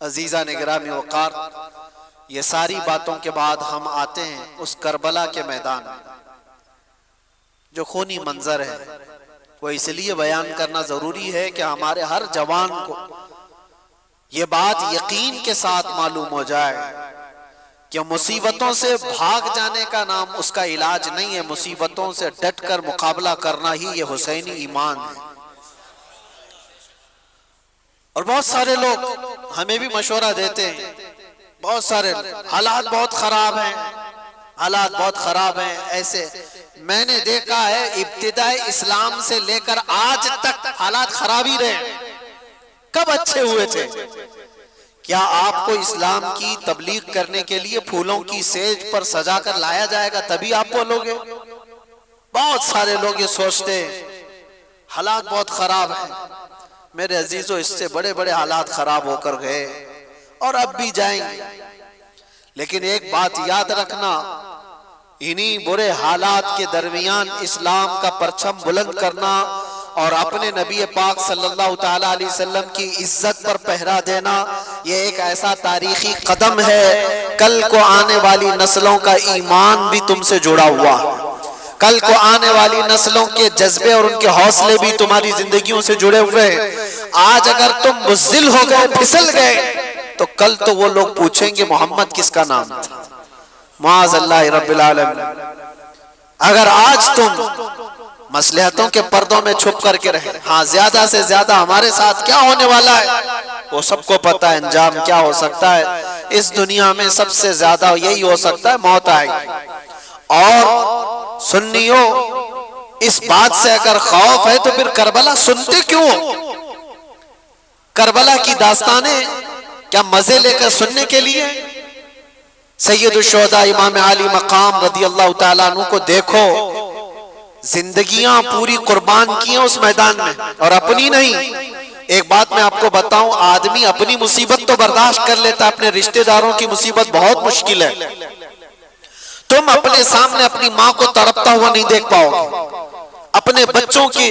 अजीज़ा ने गिरामी वक़ार, ये सारी बातों के बाद हम आते हैं उस करबला के मैदान में। जो खूनी मंजर है वो इसलिए बयान करना जरूरी है कि हमारे हर जवान को ये बात यकीन के साथ मालूम हो जाए कि मुसीबतों से भाग जाने का नाम उसका इलाज नहीं है, मुसीबतों से डटकर मुकाबला करना ही ये हुसैनी ईमान है। और बहुत सारे लोग हमें भी मशवरा देते हैं, बहुत सारे हालात बहुत खराब हैं, हालात बहुत खराब हैं। ऐसे मैंने देखा है इब्तिदाई इस्लाम से लेकर आज तक हालात खराब ही रहे। कब अच्छे हुए थे? क्या आपको इस्लाम की तबलीग करने के लिए फूलों की सेज पर सजा कर लाया जाएगा तभी आप बोलोगे? बहुत सारे लोग ये सोचते हैं हालात बहुत खराब है। मेरे अजीजों, इससे बड़े बड़े हालात खराब होकर गए और अब भी जाएंगे। लेकिन एक बात याद रखना, इन्हीं बुरे हालात के दरमियान इस्लाम का परचम बुलंद करना और अपने नबी पाक सल्लल्लाहु ताला अलैहि वसल्लम की इज्जत पर पहरा देना, ये एक ऐसा तारीखी कदम है। कल को आने वाली नस्लों का ईमान भी तुमसे जुड़ा हुआ, कल को आने वाली नस्लों के जज्बे और उनके हौसले भी तुम्हारी जिंदगियों से जुड़े हुए हैं। आज अगर तुम बुज़दिल हो गए, फिसल गए, तो कल तो वो लोग पूछेंगे मोहम्मद किसका नाम था। माअज़ल्लाह रब्बिल आलमीन। अगर आज तुम मसलहतों के पर्दों में छुप करके रहे, हाँ ज्यादा से ज्यादा हमारे साथ क्या होने वाला है वो सबको पता है, अंजाम क्या हो सकता है। इस दुनिया में सबसे ज्यादा यही हो सकता है, मौत आएगी। और सुन्नियों, इस बात से अगर खौफ है तो फिर करबला सुनते क्यों? करबला की दास्तानें क्या मजे लेकर सुनने के लिए? सैयदुश्शुहदा इमाम अली मकाम रदियल्लाहु ताला अन्हु को देखो, जिंदगियां पूरी कुर्बान की हैं उस मैदान में, और अपनी नहीं। एक बात मैं आपको बताऊं, आदमी अपनी मुसीबत तो बर्दाश्त कर लेता, अपने रिश्तेदारों की मुसीबत बहुत मुश्किल है। तुम अपने सामने अपनी माँ को तड़पता हुआ नहीं देख पाओगे, अपने बच्चों की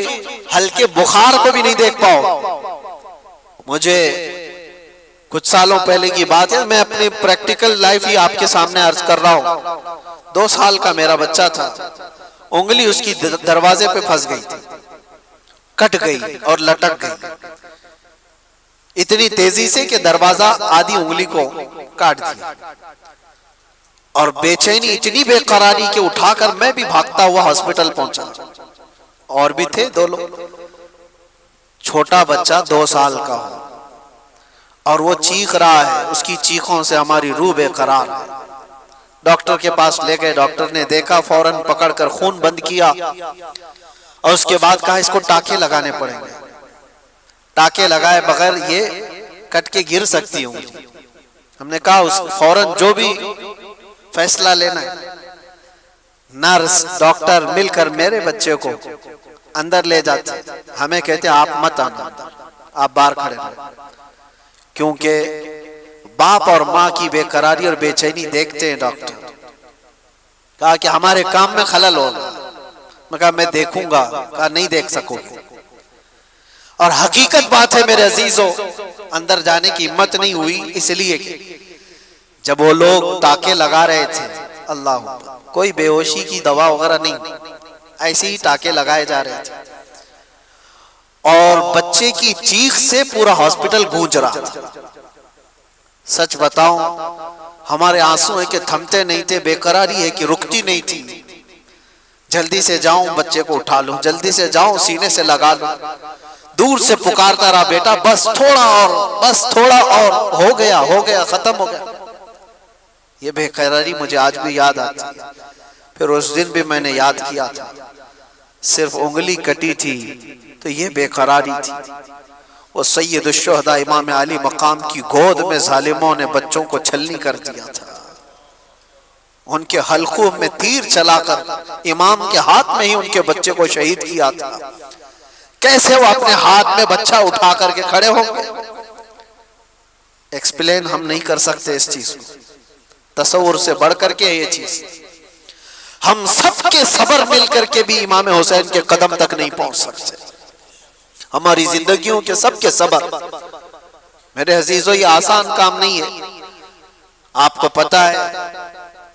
हल्के बुखार को भी नहीं देख पाओगे। मुझे कुछ सालों पहले की बात है, मैं अपनी प्रैक्टिकल लाइफ ही आपके सामने अर्ज कर रहा हूँ। 2 साल का मेरा बच्चा था, उंगली उसकी दरवाजे पे फंस गई थी, कट गई और लटक गई इतनी तेजी से कि दरवाजा आधी उंगली को काट दिया। और बेचैनी इतनी बेकरारी के उठाकर मैं भी भागता हुआ हॉस्पिटल पहुंचा। और भी थे 2 लोग। छोटा बच्चा 2 साल का हो और वो चीख रहा है, उसकी चीखों से हमारी रूह बेकरार है। डॉक्टर के पास ले गए, डॉक्टर ने देखा, फौरन पकड़कर खून बंद किया और उसके बाद कहा इसको टाके लगाने पड़ेंगे। टाके लगाए बगैर ये कट के गिर सकती हूँ। हमने कहा उस फौरन जो भी फैसला लेना है। नर्स डॉक्टर मिलकर मेरे बच्चे को अंदर ले जाते, हमें कहते आप मत आना, आप बाहर खड़े रहो, क्योंकि बाप और माँ की बेकरारी और बेचैनी देखते हैं। डॉक्टर कहा कि हमारे काम में खलल होगा। मैं कहा मैं देखूंगा। कहा नहीं देख सकोगे। और हकीकत बात है मेरे अजीजों, अंदर जाने की हिम्मत नहीं हुई, इसलिए कि जब वो लोग टाके लगा रहे थे, अल्लाह, कोई बेहोशी की दवा वगैरह नहीं, ऐसे ही टाके लगाए जा रहे थे और बच्चे की चीख से पूरा हॉस्पिटल गूंज रहा था। सच बताऊं, हमारे आंसू है कि थमते नहीं थे, बेकरारी है कि रुकती नहीं थी। जल्दी से जाऊं बच्चे को उठा लूं, जल्दी से जाऊं सीने से लगा लूं। दूर से पुकारता रहा, बेटा बस थोड़ा और, बस थोड़ा और, हो गया हो गया, खत्म हो गया। ये बेकरारी मुझे आज भी याद आती है। फिर उस दिन भी मैंने याद किया था, सिर्फ उंगली कटी थी तो ये बेकरारी थी। वो सैयदुश्शुहदा इमाम अली मकाम की गोद में जालिमों ने बच्चों को छलनी कर दिया था। उनके हल्कों में तीर चलाकर इमाम के हाथ में ही उनके बच्चे को शहीद किया था। कैसे वो अपने हाथ में बच्चा उठा करके खड़े होंगे? एक्सप्लेन हम नहीं कर सकते इस चीज को, तसव्वुर से बढ़ करके ये चीज। हम सबके सबर मिल करके भी इमाम हुसैन के कदम तक नहीं पहुंच सकते। हमारी जिंदगियों के सबके सबर मेरे अजीजों, ये आसान काम नहीं है। आपको पता है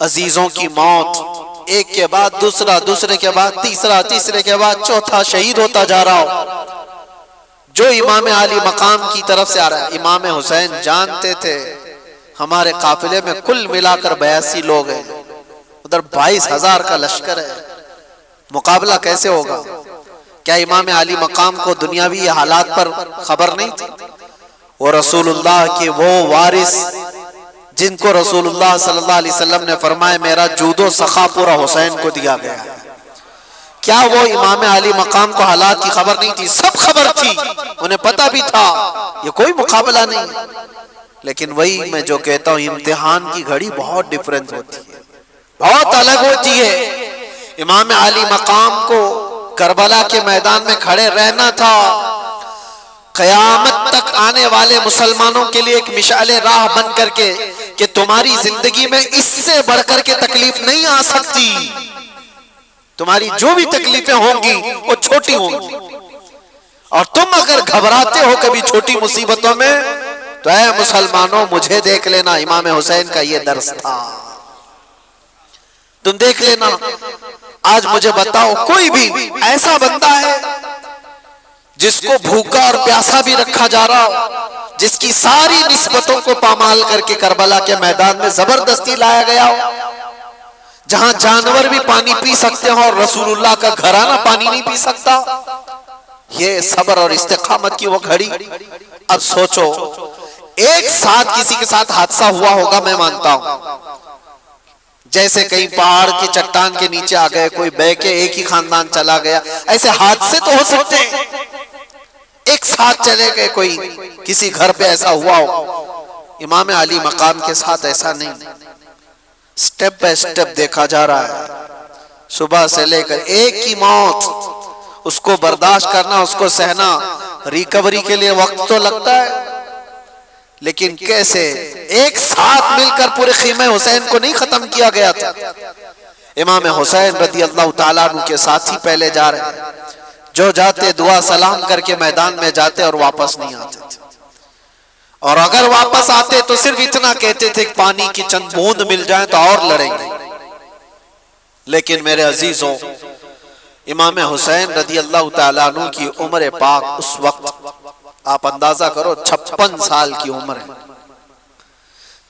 अजीजों की मौत एक के बाद दूसरा, दूसरे के बाद तीसरा, तीसरे के बाद चौथा शहीद होता जा रहा हो, जो इमाम आली मकाम की तरफ से आ रहा है। इमाम हुसैन जानते थे हमारे काफिले में कुल मिलाकर 82 लोग हैं, उधर 22,000 का लश्कर है, मुकाबला कैसे होगा? क्या इमाम आली मकाम को दुनियावी हालात पर खबर नहीं थी? वो रसूलुल्लाह के वो वारिस जिनको रसूलुल्लाह सल्लल्लाहु अलैहि वसल्लम ने फरमाया मेरा जूदो सखा पूरा हुसैन को दिया गया है, क्या वो इमाम आली मकाम को हालात की खबर नहीं थी? सब खबर थी, उन्हें पता भी था ये कोई मुकाबला नहीं। लेकिन वही मैं जो कहता हूं, इम्तिहान की घड़ी बहुत डिफरेंस होती है, बहुत अलग होती है। इमाम आली मकाम को करबला के मैदान में खड़े रहना था, कयामत तक आने वाले मुसलमानों के लिए एक मिशाले राह बन करके कि तुम्हारी जिंदगी में इससे बढ़कर के तकलीफ नहीं आ सकती, तुम्हारी जो भी तकलीफें होंगी वो छोटी होंगी, और तुम अगर घबराते हो कभी छोटी मुसीबतों में तो ऐ मुसलमानों मुझे देख लेना। इमाम हुसैन का ये दर्स था, तुम देख लेना। आज मुझे बताओ कोई भी ऐसा बंदा है जिसको भूखा और प्यासा भी रखा जा रहा हो, जिसकी सारी निस्बतों को पामाल करके करबला के मैदान में जबरदस्ती लाया गया हो, जहां जानवर भी पानी पी सकते हो और रसूलुल्लाह का घराना पानी नहीं पी सकता? ये सब्र और इस्तिकामत की वो घड़ी। अब सोचो, एक साथ किसी के साथ हादसा हुआ होगा, मैं मानता हूं, जैसे कहीं पहाड़ की चट्टान के नीचे आ गए, कोई बह के एक ही खानदान चला गया, ऐसे हादसे तो हो सकते हैं। एक साथ चले गए, कोई किसी घर पे ऐसा हुआ हो। इमाम आली मकाम के साथ ऐसा नहीं, स्टेप बाय स्टेप देखा जा रहा है। सुबह से लेकर एक की मौत, उसको बर्दाश्त करना, उसको सहना, रिकवरी के लिए वक्त तो लगता है, लेकिन कैसे एक साथ मिलकर पूरे खीमे हुसैन को नहीं खत्म किया गया था। इमाम हुसैन रदी अल्लाह ताला अन्हु के साथी पहले जा रहे हैं, जो जाते दुआ सलाम करके मैदान में जाते और वापस नहीं आते थे, और अगर वापस आते तो सिर्फ इतना कहते थे कि पानी की चंद बूंद मिल जाए तो और लड़ेंगे। लेकिन मेरे अजीजों, इमाम हुसैन रदी अल्लाह ताला अन्हु की उम्र पाक उस वक्त आप अंदाजा करो 56 साल की उम्र है।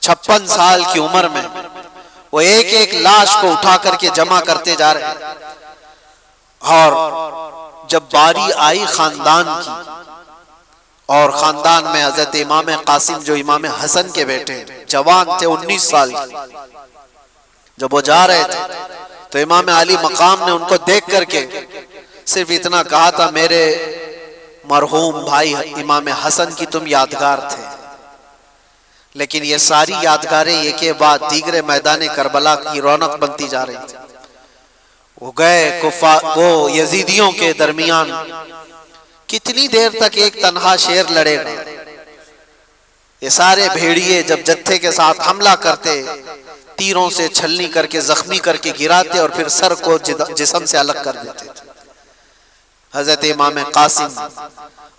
56 साल की उम्र में वो एक एक लाश को उठा करके जमा करते जा रहे हैं, और जब बारी आई खानदान की, और खानदान में हजरत इमाम कासिम जो इमाम हसन के बेटे जवान थे 19 साल के, जब वो जा रहे थे तो इमाम आली मकाम ने उनको देख करके सिर्फ इतना कहा था, मेरे मरहूम भाई इमाम हसन की तुम यादगार थे। लेकिन ये सारी यादगारें एक के बाद दीगरे मैदान करबला की रौनक बनती जा रही थी। वो गए वो यजीदियों के दरमियान कितनी देर तक एक तन्हा शेर लड़ेगा? ये सारे भेड़िए जब जत्थे के साथ हमला करते, तीरों से छलनी करके जख्मी करके गिराते और फिर सर को जिस्म से अलग कर देते थे। हजरत इमाम कासिम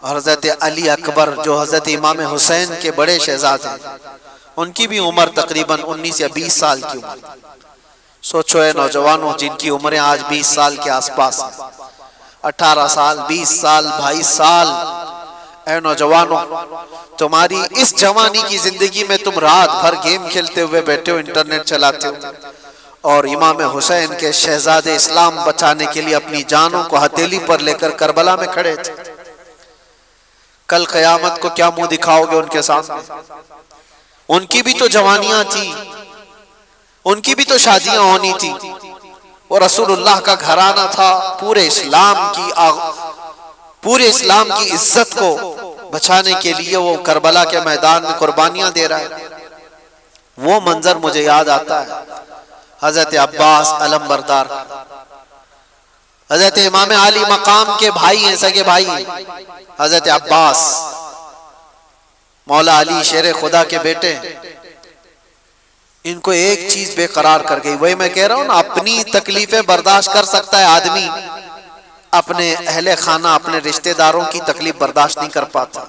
और हजरत अली अकबर जो हजरत इमाम हुसैन के बड़े शहजादे, उनकी भी उम्र तकरीबन 19 या 20 साल की उम्र। सोचो है नौजवानों, जिनकी उम्रें आज 20 साल के आसपास है, 18 साल, 20 साल, 22 साल। ऐ नौजवानों, तुम्हारी इस जवानी की जिंदगी में तुम रात भर गेम खेलते हुए बैठे हो, इंटरनेट चलाते हो, और इमाम हुसैन के शहजादे इस्लाम बचाने के लिए अपनी जानों को हथेली पर लेकर करबला में खड़े थे। कल कयामत को क्या मुंह दिखाओगे उनके सामने? उनकी भी तो जवानियां थी, उनकी भी तो शादियां होनी थी, वो रसूलुल्लाह का घराना था। पूरे इस्लाम की इज्जत को बचाने के लिए वो करबला के मैदान में कुर्बानियां दे रहा है। वो मंजर मुझे याद आता है हजरत अब्बास अलम बरदार, हजरत इमाम आली मकाम के भाई हैं, सगे भाई हजरत अब्बास, मौला अली शेर खुदा के बेटे। इनको एक चीज बेकरार कर गई, वही मैं कह रहा हूं ना, अपनी तकलीफें बर्दाश्त कर सकता है आदमी, अपने अहले खाना अपने रिश्तेदारों की तकलीफ बर्दाश्त नहीं कर पाता।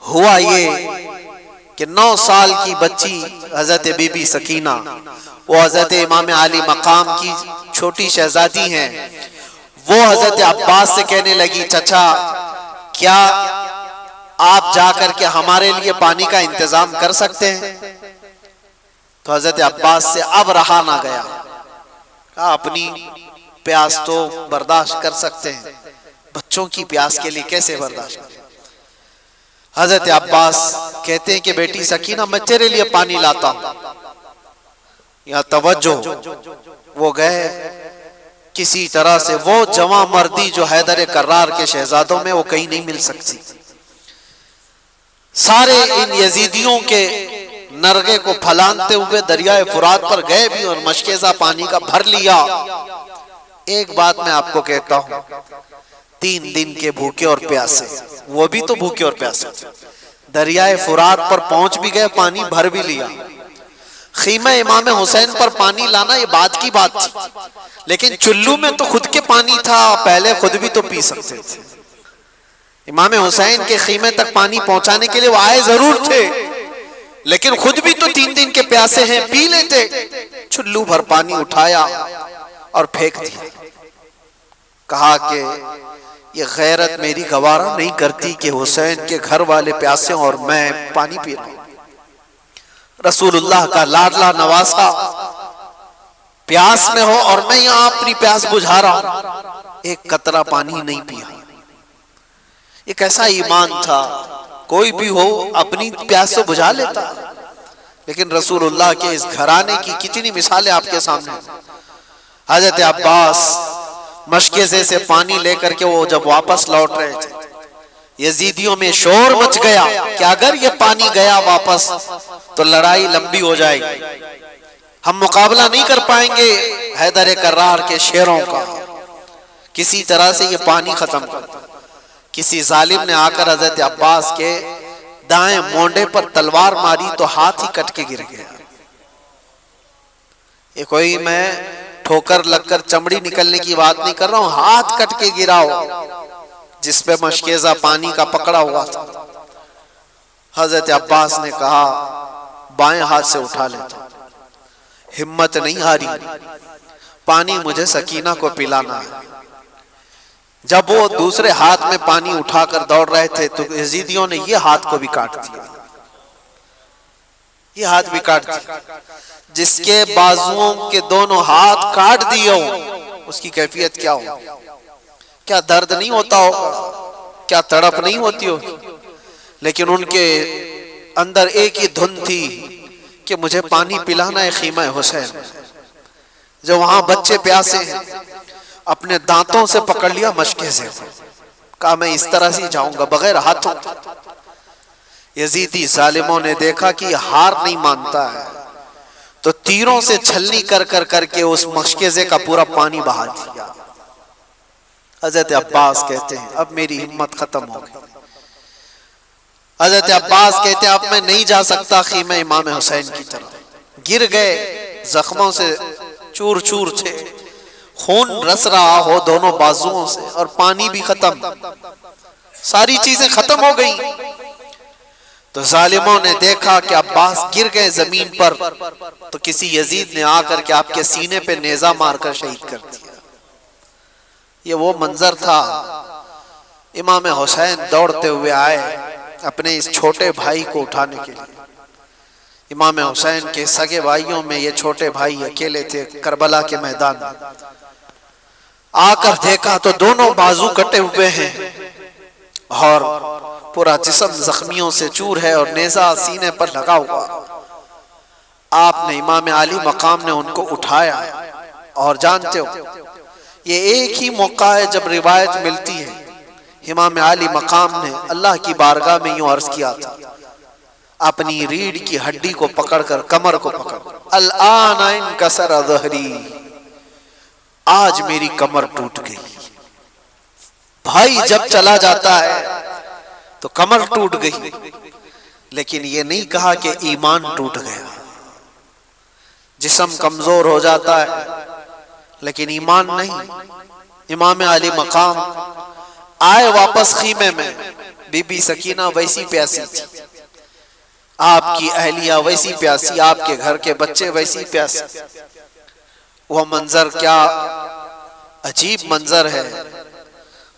हुआ ये कि 9 साल की बच्ची हजरत बीबी सकीना, वो हजरत इमाम आली मकाम की छोटी शहजादी हैं, वो हजरत अब्बास से कहने लगी, चचा क्या आप जाकर के हमारे लिए पानी का इंतजाम कर सकते हैं? तो हजरत अब्बास से अब रहा ना गया, अपनी प्यास तो बर्दाश्त कर सकते हैं, बच्चों की प्यास के लिए कैसे बर्दाश्त करें? हजरत अब्बास कहते हैं कि बेटी सकीना मैं तेरे लिए पानी लाता हूं। या तवज्जो, वो गए, किसी तरह से वो जवां मर्दी जो हैदर कर्रार के शहजादों में वो कहीं नहीं मिल सकती, सारे इन यजीदियों के नरगे को फलानते हुए दरियाए फुरात पर गए भी और मशकेजा पानी का भर लिया। एक बात मैं आपको कहता हूं, 3 दिन के भूखे और प्यासे, वो भी तो भूखे और प्यासे थे, दरियाए फुरात पर पहुंच भी गए, पानी भर भी लिया। खीमा इमाम हुसैन पर पानी लाना ये बात की बात थी, लेकिन चुल्लू में तो खुद के पानी था, पहले खुद भी तो पी सकते थे। इमाम हुसैन के खीमे तक पानी पहुंचाने के लिए वो आए जरूर थे, लेकिन खुद भी तो 3 दिन के प्यासे हैं, पी लेते। चुल्लू भर पानी उठाया और फेंक दिया। कहा कि ये गैरत मेरी गवारा नहीं करती कि हुसैन के घर वाले प्यासे और मैं पानी पी रहा हूं। रसूलुल्लाह का लाडला नवासा प्यास में हो और मैं यहां अपनी प्यास बुझा रहा हूं, एक कतरा पानी नहीं पिया। ये कैसा ईमान था, कोई भी हो अपनी प्यास से बुझा लेता, लेकिन रसूलुल्लाह के इस घराने की कितनी मिसालें आपके सामने। हजरत अब्बास मशकेज़े से पानी लेकर के वो जब वापस लौट रहे थे, यजीदियों में शोर मच गया कि अगर ये पानी गया वापस तो लड़ाई लंबी हो जाएगी, हम मुकाबला नहीं कर पाएंगे हैदर कर्रार के शेरों का, किसी तरह से ये पानी खत्म कर। किसी जालिम ने आकर हजरत अब्बास के दाएं मोंडे पर तलवार मारी तो हाथ ही कट के गिर गया। ये कोई मैं ठोकर लगकर चमड़ी निकलने की बात नहीं कर रहा हूं, हाथ कट के गिरा हो जिसपे मशकेजा पानी का पकड़ा हुआ था। हजरत अब्बास ने कहा बाएं हाथ से उठा लेता, हिम्मत नहीं हारी, पानी मुझे सकीना को पिलाना है। जब वो दूसरे हाथ में पानी उठाकर दौड़ रहे थे तो यजीदियों ने ये हाथ को भी काट दिया, ये हाथ भी काट दिया। जिसके बाजुओं के दोनों हाथ काट दिए हो उसकी कैफियत क्या हो, क्या दर्द नहीं होता होगा, क्या तड़प नहीं होती होगी, लेकिन उनके अंदर एक ही धुन थी कि मुझे पानी पिलाना है खीमा हुसैन। जो वहां बच्चे प्यासे हैं, अपने दांतों से पकड़ लिया मशकेज़े, कहा मैं इस तरह से जाऊंगा बगैर हाथों। यजीदी जालिमों ने देखा कि हार नहीं मानता है, तो तीरों से छलनी कर कर करके उस मशकेज़े का पूरा पानी बहा दिया। हजरत अब्बास कहते हैं अब मेरी हिम्मत खत्म हो गई। हजरत अब्बास कहते हैं अब मैं नहीं जा सकता खीमा इमाम हुसैन की तरफ। गिर गए, जख्मों से चूर चूर थे, खून रस रहा हो दोनों बाजुओं से और पानी भी खत्म, सारी चीजें खत्म हो गई। तो जालिमों ने देखा कि अब्बास गिर गए जमीन पर, तो किसी यजीद ने आकर के आपके सीने पे नेजा मारकर शहीद कर दिया। ये वो मंजर था। इमाम हुसैन दौड़ते हुए आए अपने इस छोटे भाई को उठाने के लिए। इमाम हुसैन के सगे भाइयों में ये छोटे भाई अकेले थे करबला के मैदान में। आकर देखा तो दोनों बाजू कटे हुए हैं और पूरा जिस्म जख्मियों से चूर है और नेजा सीने पर लगा हुआ। आपने इमाम आली मकाम ने उनको उठाया और जानते हो ये एक ही मौका है जब रिवायत मिलती है इमाम आली मकाम ने अल्लाह की बारगाह में यूं अर्ज किया था, अपनी रीढ़ की हड्डी को पकड़कर, कमर को पकड़, अल-आन इनकसर ज़हरी, आज मेरी कमर टूट गई। भाई जब चला जाता है तो कमर टूट गई, लेकिन ये नहीं कहा कि ईमान टूट गया। जिस्म कमजोर हो जाता है लेकिन ईमान नहीं। इमाम आली मकाम आए वापस खीमे में, बीबी सकीना वैसी प्यासी थी, आपकी अहलिया वैसी प्यासी, आपके घर के बच्चे वैसी प्यासी। वह मंजर क्या अजीब मंजर है।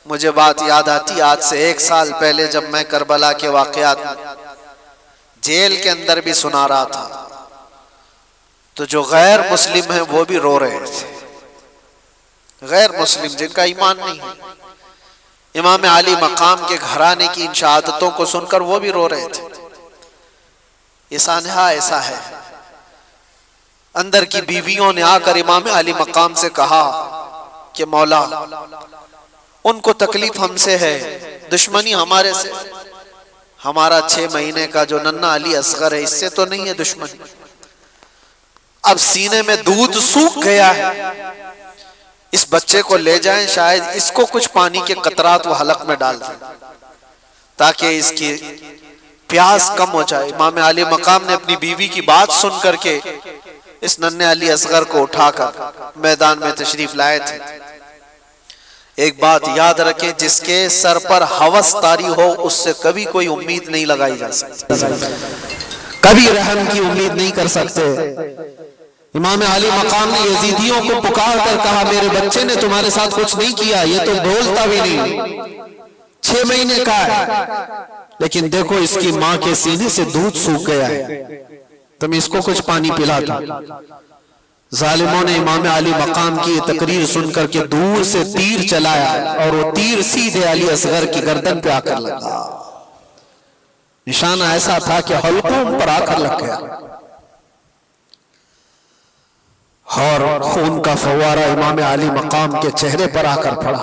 मुझे बात याद आती, आज से 1 साल पहले जब मैं करबला के वाकयात में जेल के अंदर भी सुना रहा था, तो जो गैर मुस्लिम है वो भी रो रहे थे। गैर मुस्लिम जिनका ईमान नहीं है, इमाम अली मकाम के घराने की इन शहादतों को सुनकर वो भी रो रहे थे। ये सानहा ऐसा है। अंदर की बीवियों ने आकर इमाम अली मकाम से कहा कि मौला, उनको तकलीफ हमसे है, दुश्मनी हमारे से, हमारा 6 महीने का जो नन्ना अली असगर है इससे तो नहीं है दुश्मनी। अब सीने में दूध सूख गया है, इस बच्चे को ले जाएं, शायद इसको कुछ पानी के कतरात वो हलक में डाल दें ताकि इसकी प्यास कम हो जाए। इमाम अली मकाम ने अपनी बीवी की बात सुन करके इस नन्हे अली असगर को उठाकर मैदान में तशरीफ लाए थे। एक बात याद रखें, जिसके सर पर हवस तारी हो उससे कभी कोई उम्मीद नहीं लगाई जा सकती, कभी रहम की उम्मीद नहीं कर सकते। इमाम अली मकाम ने यजीदियों को पुकार कर कहा, मेरे बच्चे ने तुम्हारे साथ कुछ नहीं किया, ये तो बोलता भी नहीं, 6 महीने का है, लेकिन देखो इसकी माँ के सीने से दूध सूख गया है, तुम इसको कुछ पानी पिला दो। जालिमों ने इमाम अली मकाम की तकरीर सुनकर के दूर से तीर चलाया और वो तीर सीधे अली असगर की गर्दन पे आकर लगा। निशाना ऐसा था कि हल्कों पर आकर लग गया और खून का फव्वारा इमाम अली मकाम के चेहरे पर आकर पड़ा।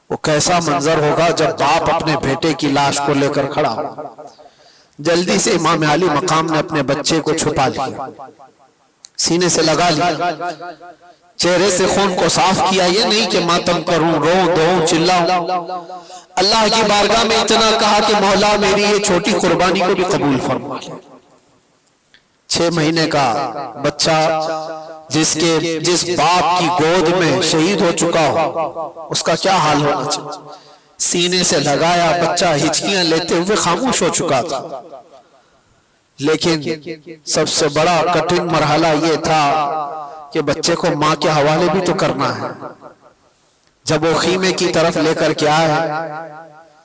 वो कैसा मंजर होगा जब बाप अपने बेटे की लाश को लेकर खड़ा हो। जल्दी से इमाम अली मकाम ने अपने बच्चे को छुपा लिया, सीने से लगा लिया, चेहरे से खून को साफ किया। ये नहीं कि मातम करूं, रो दो, चिल्लाऊं। अल्लाह की बारगाह में इतना कहा कि मौला मेरी ये छोटी कुर्बानी को भी कबूल फरमा ले। 6 महीने का बच्चा जिस बाप की गोद में शहीद हो चुका हो, उसका क्या हाल होना चाहिए। सीने से लगाया, बच्चा हिचकियां लेते हुए खामोश हो चुका था। लेकिन सबसे बड़ा कठिन मरहला ये था कि बच्चे को मां के हवाले भी तो करना है। जब वो खीमे की तरफ लेकर के आए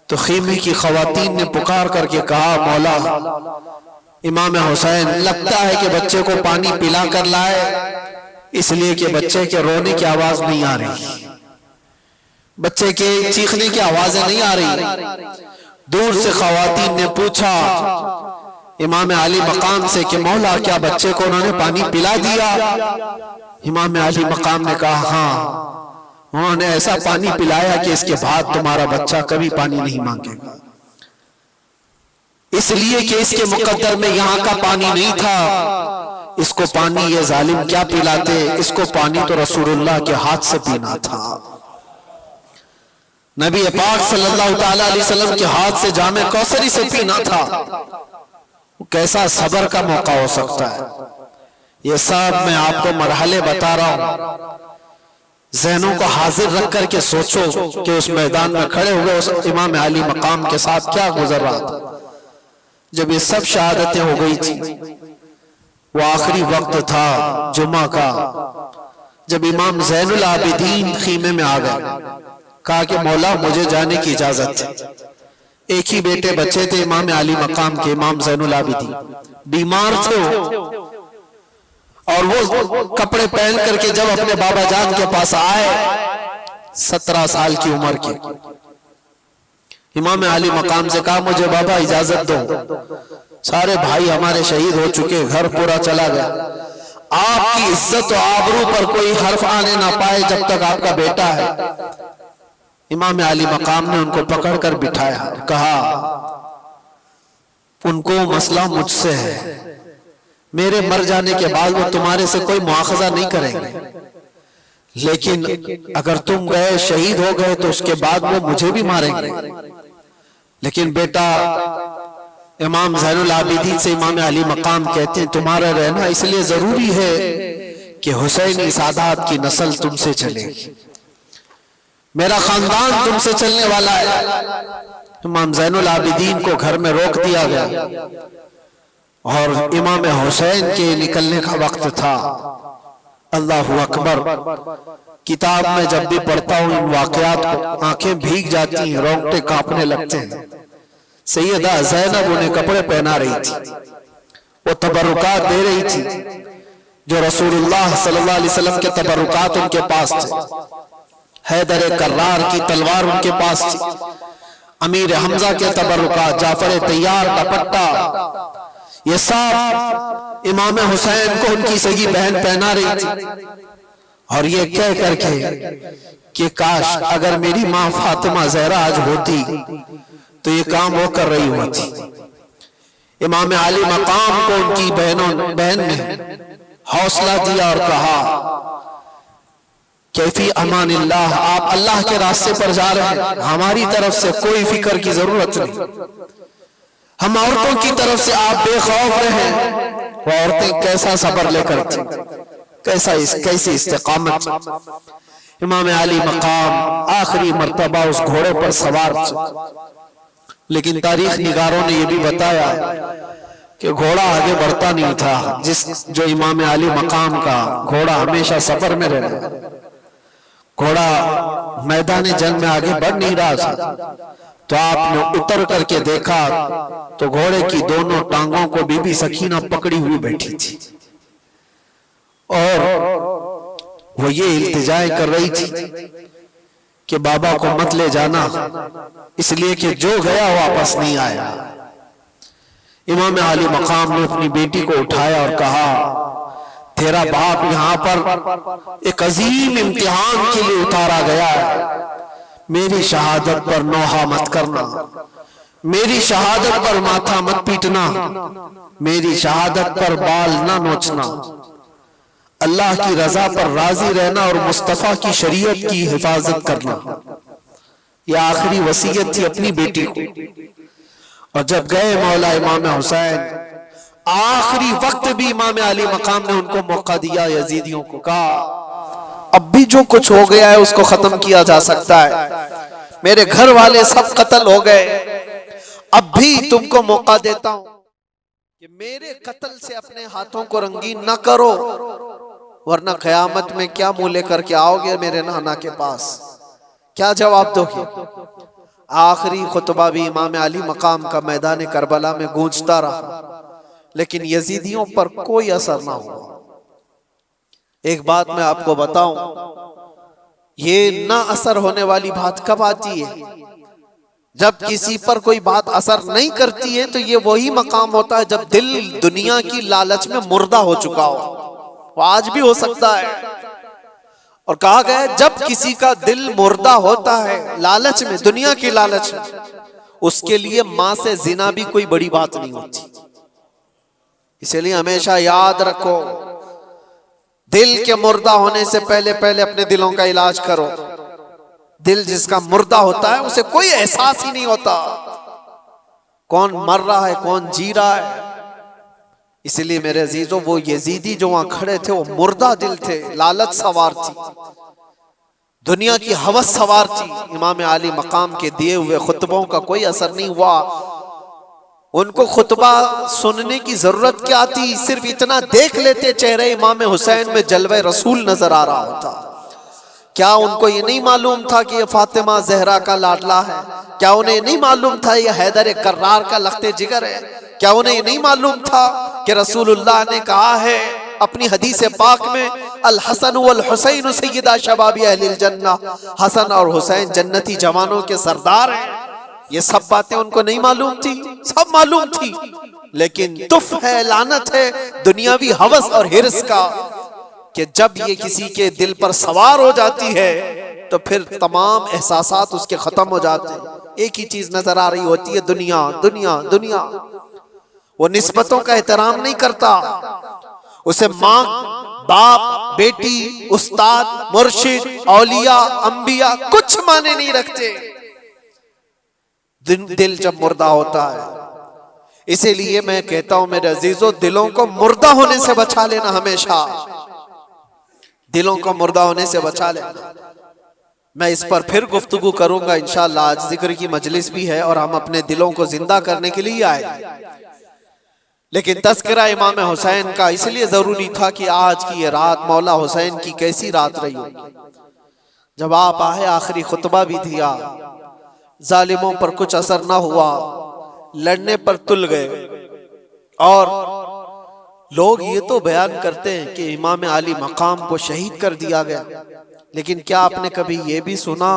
तो खीमे की खवातीन ने पुकार करके कहा, मौला इमाम हुसैन लगता है कि बच्चे को पानी पिला कर लाए, इसलिए कि बच्चे के रोने की आवाज नहीं आ रही, बच्चे के चीखने की आवाजें नहीं आ रही। दूर से खवातीन ने पूछा इमाम अली मकाम से कि मौला क्या बच्चे को उन्होंने पानी पिला दिया। इमाम अली मकाम ने कहा, हाँ उन्होंने ऐसा पानी पिलाया कि इसके बाद तुम्हारा बच्चा कभी पानी नहीं मांगेगा, इसलिए कि इसके मुकद्दर में यहाँ का पानी नहीं था। इसको पानी ये जालिम क्या पिलाते, इसको पानी तो रसूलुल्लाह के हाथ से पीना था। नबी पाक सल्लल्लाहु अलैहि वसल्लम के हाथ से जामे कौसरी से पीना था। कैसा सब्र का मौका हो सकता है। ये सब मैं आपको मरहले बता रहा हूं, ज़हनों को हाजिर रख करके सोचो कि उस मैदान में खड़े हुए उस इमाम अली मकाम के साथ क्या गुजर रहा था। जब ये सब शहादतें हो गई थी, वो आखिरी वक्त था जुम्मा का, जब इमाम ज़ैनुल आबिदीन खीमे में आ गए, कहा कि मौला मुझे जाने की इजाजत है। एक ही बेटे बच्चे थे इमाम अली मकाम के, इमाम ज़ैनुल आबिदीन बीमार थे और वो कपड़े पहन करके जब अपने बाबा जान के पास आए, 17 साल की उम्र के, इमाम अली मकाम से कहा मुझे बाबा इजाजत दो, सारे भाई हमारे शहीद हो चुके, घर पूरा चला गया, आपकी इज्जत और आबरू पर कोई हर्फ आने ना पाए जब तक आपका बेटा है। इमाम अली मकाम ने उनको पकड़कर बिठाया, कहा उनको मसला मुझसे है, मेरे मर जाने के बाद वो तुम्हारे से कोई मुआखजा नहीं करेंगे, लेकिन अगर तुम गए शहीद हो गए तो उसके बाद वो मुझे भी मारेंगे। लेकिन बेटा इमाम ज़ैनुल आबिदीन से इमाम अली मकाम कहते हैं तुम्हारा रहना इसलिए जरूरी है कि हुसैनी सादात की नस्ल तुमसे चलेगी, मेरा खानदान तुमसे चलने वाला है, इमाम ज़ैनुल आबिदीन को घर में रोक दिया गया और इमाम हुसैन के निकलने का वक्त था। अल्लाहु अकबर। किताब में जब भी पढ़ता हूँ इन वाकयात को आंखें भीग जाती हैं, रोंगटे कांपने लगते हैं। सैयदा ज़ैनब उन्हें कपड़े पहना रही थी, वो तबरुकात दे रही थी जो रसूलुल्लाह सल्लल्लाहु अलैहि वसल्लम के तबरुकात उनके पास थे। हैदर कर्रार की तलवार उनके पास थी, अमीर हमजा के तबरुकात, जाफर तैयार का पट्टा, ये सब इमाम हुसैन को उनकी सगी बहन पहना रही थी। और ये कह करके कि काश अगर मेरी माँ फातिमा ज़हरा आज होती तो ये काम वो कर रही होती। इमाम आली मकाम को उनकी बहन ने हौसला दिया और कहा कैफी अमानिल्लाह, आप अल्लाह के रास्ते पर जा रहे हैं, हमारी तरफ से कोई फिक्र की जरूरत नहीं, हम औरतों की तरफ से आप बेखौफ रहे। वो औरतें कैसा सब्र लेकर थी, कैसी इस्तिकामत। इमाम आली मकाम आखिरी मर्तबा उस घोड़े पर सवार थे। लेकिन तारीख निगारों ने यह भी बताया कि घोड़ा आगे बढ़ता नहीं था। जो इमाम आली मकाम का घोड़ा हमेशा सफर में रहना, घोड़ा मैदान जंग में आगे बढ़ नहीं रहा था। तो आपने उतर करके देखा तो घोड़े की दोनों टांगों को बीबी सकीना पकड़ी हुई बैठी थी और वो ये इल्तिजाएं कर रही थी कि बाबा को मत ले जाना, इसलिए कि जो गया वापस नहीं आया। इमाम आली मकाम ने अपनी बेटी को उठाया और कहा तेरा बाप यहाँ पर एक अजीम इम्तिहान के लिए उतारा गया है, मेरी शहादत पर नोहा मत करना, मेरी शहादत पर माथा मत पीटना, मेरी शहादत पर बाल ना नोचना, अल्लाह की रजा पर राजी रहना और मुस्तफा की शरीयत की हिफाजत करना। यह आखिरी वसीयत थी अपनी बेटी को। और जब गए मौला इमाम हुसैन, आखिरी वक्त भी इमाम आली मकाम ने उनको मौका दिया। यजीदियों को कहा अब भी जो कुछ हो गया है उसको खत्म किया जा सकता है, मेरे घर वाले सब कत्ल हो गए, अब भी तुमको मौका देता हूं कि मेरे कत्ल से अपने हाथों को रंगीन न करो, वरना क़यामत में क्या मुंह लेकर के आओगे मेरे नाना के पास, क्या जवाब दोगे। आखिरी खुतबा भी इमाम अली मकाम का मैदान करबला में गूंजता रहा, लेकिन यजीदियों पर कोई असर ना हुआ। एक बात मैं आपको बताऊं, ये ना असर होने वाली बात कब आती है? जब किसी पर कोई बात असर नहीं करती है तो ये वही मकाम होता है जब दिल दुनिया की लालच में मुर्दा हो चुका हो। वो आज भी हो सकता है। और कहा गया जब किसी का दिल मुर्दा होता है लालच में, दुनिया की लालच में, उसके लिए मां से जिना भी कोई बड़ी बात नहीं होती। इसलिए हमेशा याद रखो, दिल के मुर्दा होने से पहले पहले अपने दिलों का इलाज करो। दिल जिसका मुर्दा होता है उसे कोई एहसास ही नहीं होता कौन मर रहा है कौन जी रहा है। इसलिए मेरे अजीजों, वो यजीदी जो वहां खड़े थे वो मुर्दा दिल थे, लालच सवार थी, दुनिया की हवस सवार थी। इमाम आली मकाम के दिए हुए खुतबों का कोई असर नहीं हुआ। उनको खुतबा सुनने की जरूरत क्या थी, सिर्फ इतना देख लेते चेहरे इमाम हुसैन में जलवे रसूल नजर आ रहा होता। क्या उनको ये नहीं मालूम था कि ये फातिमा ज़हरा का लाडला है? क्या उन्हें ये नहीं मालूम था ये हैदर कर्रार का लख्ते जिगर है? क्या उन्हें ये नहीं मालूम था कि रसूलुल्लाह ने कहा है अपनी हदीस पाक में, अल हसन वल हुसैन सय्यदा शबाबी अहलिल जन्नह, हसन और हुसैन जन्नती जवानों के सरदार हैं। ये सब बातें उनको नहीं मालूम थी? सब मालूम थी, लेकिन तुफ है, लानत है दुनियावी हवस और हिर्स का कि जब ये किसी के दिल पर सवार हो जाती है तो फिर तमाम एहसासात उसके खत्म हो जाते हैं। एक ही चीज नजर आ रही होती है, दुनिया दुनिया दुनिया। वो निस्बतों का एहतराम नहीं करता, उसे माँ बाप बेटी उस्ताद मुर्शिद औलिया अंबिया कुछ माने नहीं रखते। दिल जब मुर्दा होता है, इसीलिए मैं कहता हूं मेरे अजीजों, दिलों को मुर्दा होने से बचा लेना, हमेशा दिलों को मुर्दा होने से बचा लेना। मैं इस पर फिर गुफ्तगू करूंगा इंशाअल्लाह। आज जिक्र की मजलिस भी है और हम अपने दिलों को जिंदा करने के लिए आए, लेकिन तज़किरा इमाम हुसैन का इसलिए जरूरी था कि आज की ये रात मौला हुसैन की कैसी रात रही होगी। जब आप आए आखिरी खुतबा भी दिया, जालिमों पर कुछ असर ना हुआ, लड़ने पर तुल गए। और लोग ये तो बयान करते हैं कि इमाम अली मकाम को शहीद कर दिया गया, लेकिन क्या आपने कभी ये भी सुना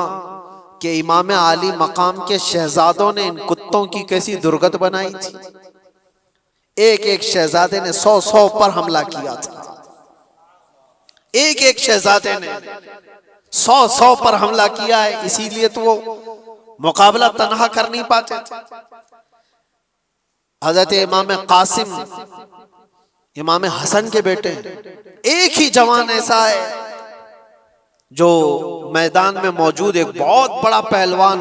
कि इमाम अली मकाम के शहजादों ने इन कुत्तों की कैसी दुर्गत बनाई थी? एक एक शहजादे ने 100 पर हमला किया था। एक एक शहजादे ने 100 पर हमला किया है, इसीलिए तो वो मुकाबला तन्हा कर नहीं पाते थे। हजरत इमाम कासिम इमाम हसन के बेटे, एक ही जवान ऐसा है जो मैदान में मौजूद एक बहुत बड़ा पहलवान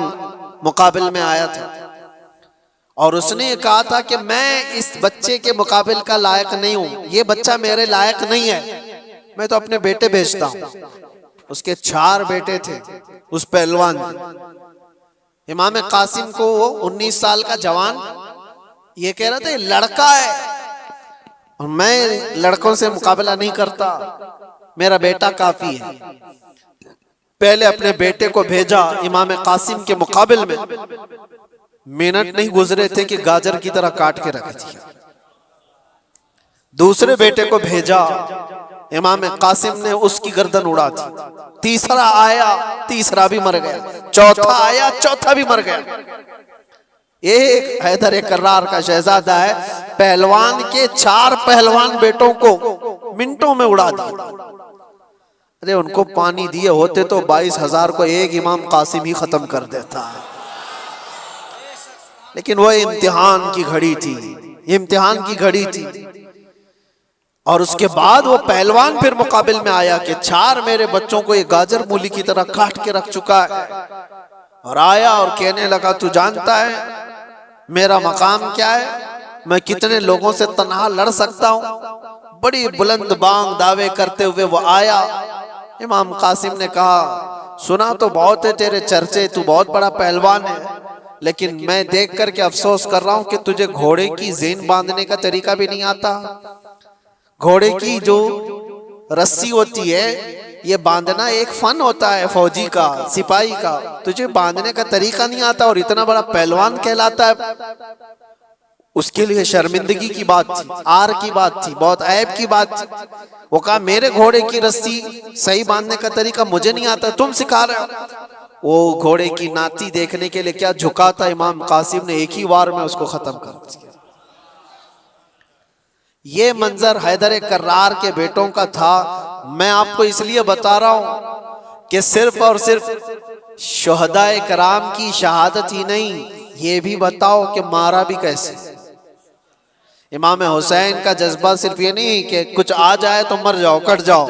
मुकाबले में आया था और उसने कहा था कि मैं इस बच्चे के मुकाबले का लायक नहीं हूं, ये बच्चा मेरे लायक नहीं है, मैं तो अपने बेटे भेजता हूं। उसके 4 बेटे थे उस पहलवान के। इमाम कासिम को वो 19 साल का जवान ये कह रहा था, लड़का है और मैं लड़कों से मुकाबला नहीं करता, मेरा बेटा काफी है। पहले अपने बेटे को भेजा इमाम कासिम के मुकाबले में, मिनट नहीं गुजरे थे कि गाजर की तरह काट के रख दिया। दूसरे बेटे को भेजा, इमाम कासिम ने उसकी गर्दन उड़ा दी। तीसरा आया, तीसरा भी मर गया। चौथा आया, चौथा भी मर गया। एक हैदर कर्रार का शहजादा है, पहलवान के 4 पहलवान बेटों को मिनटों में उड़ा दिया। अरे उनको पानी दिए होते तो 22,000 को एक इमाम कासिम ही खत्म कर देता है। लेकिन वो इम्तिहान की घड़ी थी, इम्तिहान की घड़ी थी। और उसके बाद वो पहलवान फिर मुकाबले में आया कि 4 मेरे बच्चों को ये गाजर मूली की तरह काट के रख चुका है। और आया और कहने लगा, तू जानता है मेरा मकाम क्या है, मैं कितने लोगों से तन्हा लड़ सकता हूं। बड़ी बुलंद बांग दावे करते हुए वो आया। इमाम कासिम ने कहा, सुना तो बहुत है तेरे चर्चे, तू बहुत बड़ा पहलवान है, लेकिन मैं देख करके अफसोस कर रहा हूं कि तुझे घोड़े की ज़ेन बांधने का तरीका भी नहीं आता। घोड़े की जो रस्सी होती है, ये बांधना एक फन होता है फौजी का, सिपाही का, तुझे बांधने का तरीका नहीं आता और इतना बड़ा पहलवान कहलाता है। उसके लिए शर्मिंदगी की बात थी, आर की बात थी, बहुत ऐब की बात थी। वो कहा, मेरे घोड़े की रस्सी सही बांधने का तरीका मुझे नहीं आता, तुम सिखा रहे हो। वो घोड़े की नाती देखने के लिए क्या झुका था, इमाम कासिम ने एक ही वार में उसको खत्म कर दिया। ये मंजर हैदर कर्रार के बेटों का था। मैं आपको इसलिए बता रहा हूं कि सिर्फ और सिर्फ शुहदाए कराम की शहादत ही नहीं, ये भी बताओ कि मारा भी कैसे। इमाम हुसैन का जज्बा सिर्फ ये नहीं कि कुछ आ जाए तो मर जाओ, कट जाओ,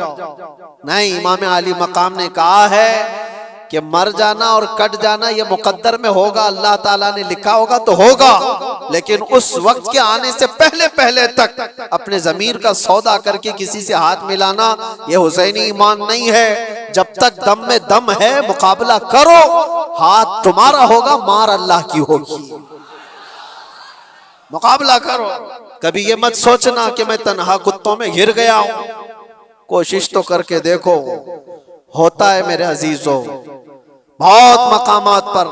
नहीं। इमाम अली मकाम ने कहा है कि मर जाना और कट जाना ये मुकद्दर में होगा, अल्लाह ताला ने लिखा होगा तो होगा, लेकिन उस वक्त के आने से पहले पहले तक अपने ज़मीर का सौदा करके किसी से हाथ मिलाना ये हुसैनी ईमान नहीं है। जब तक दम में दम है मुकाबला करो, हाथ तुम्हारा होगा, मार अल्लाह की होगी। मुकाबला करो। कभी ये मत सोचना कि मैं तन्हा कुत्तों में घिर गया हूं। कोशिश तो करके देखो, होता है मेरे अजीजों। बहुत मकामात पर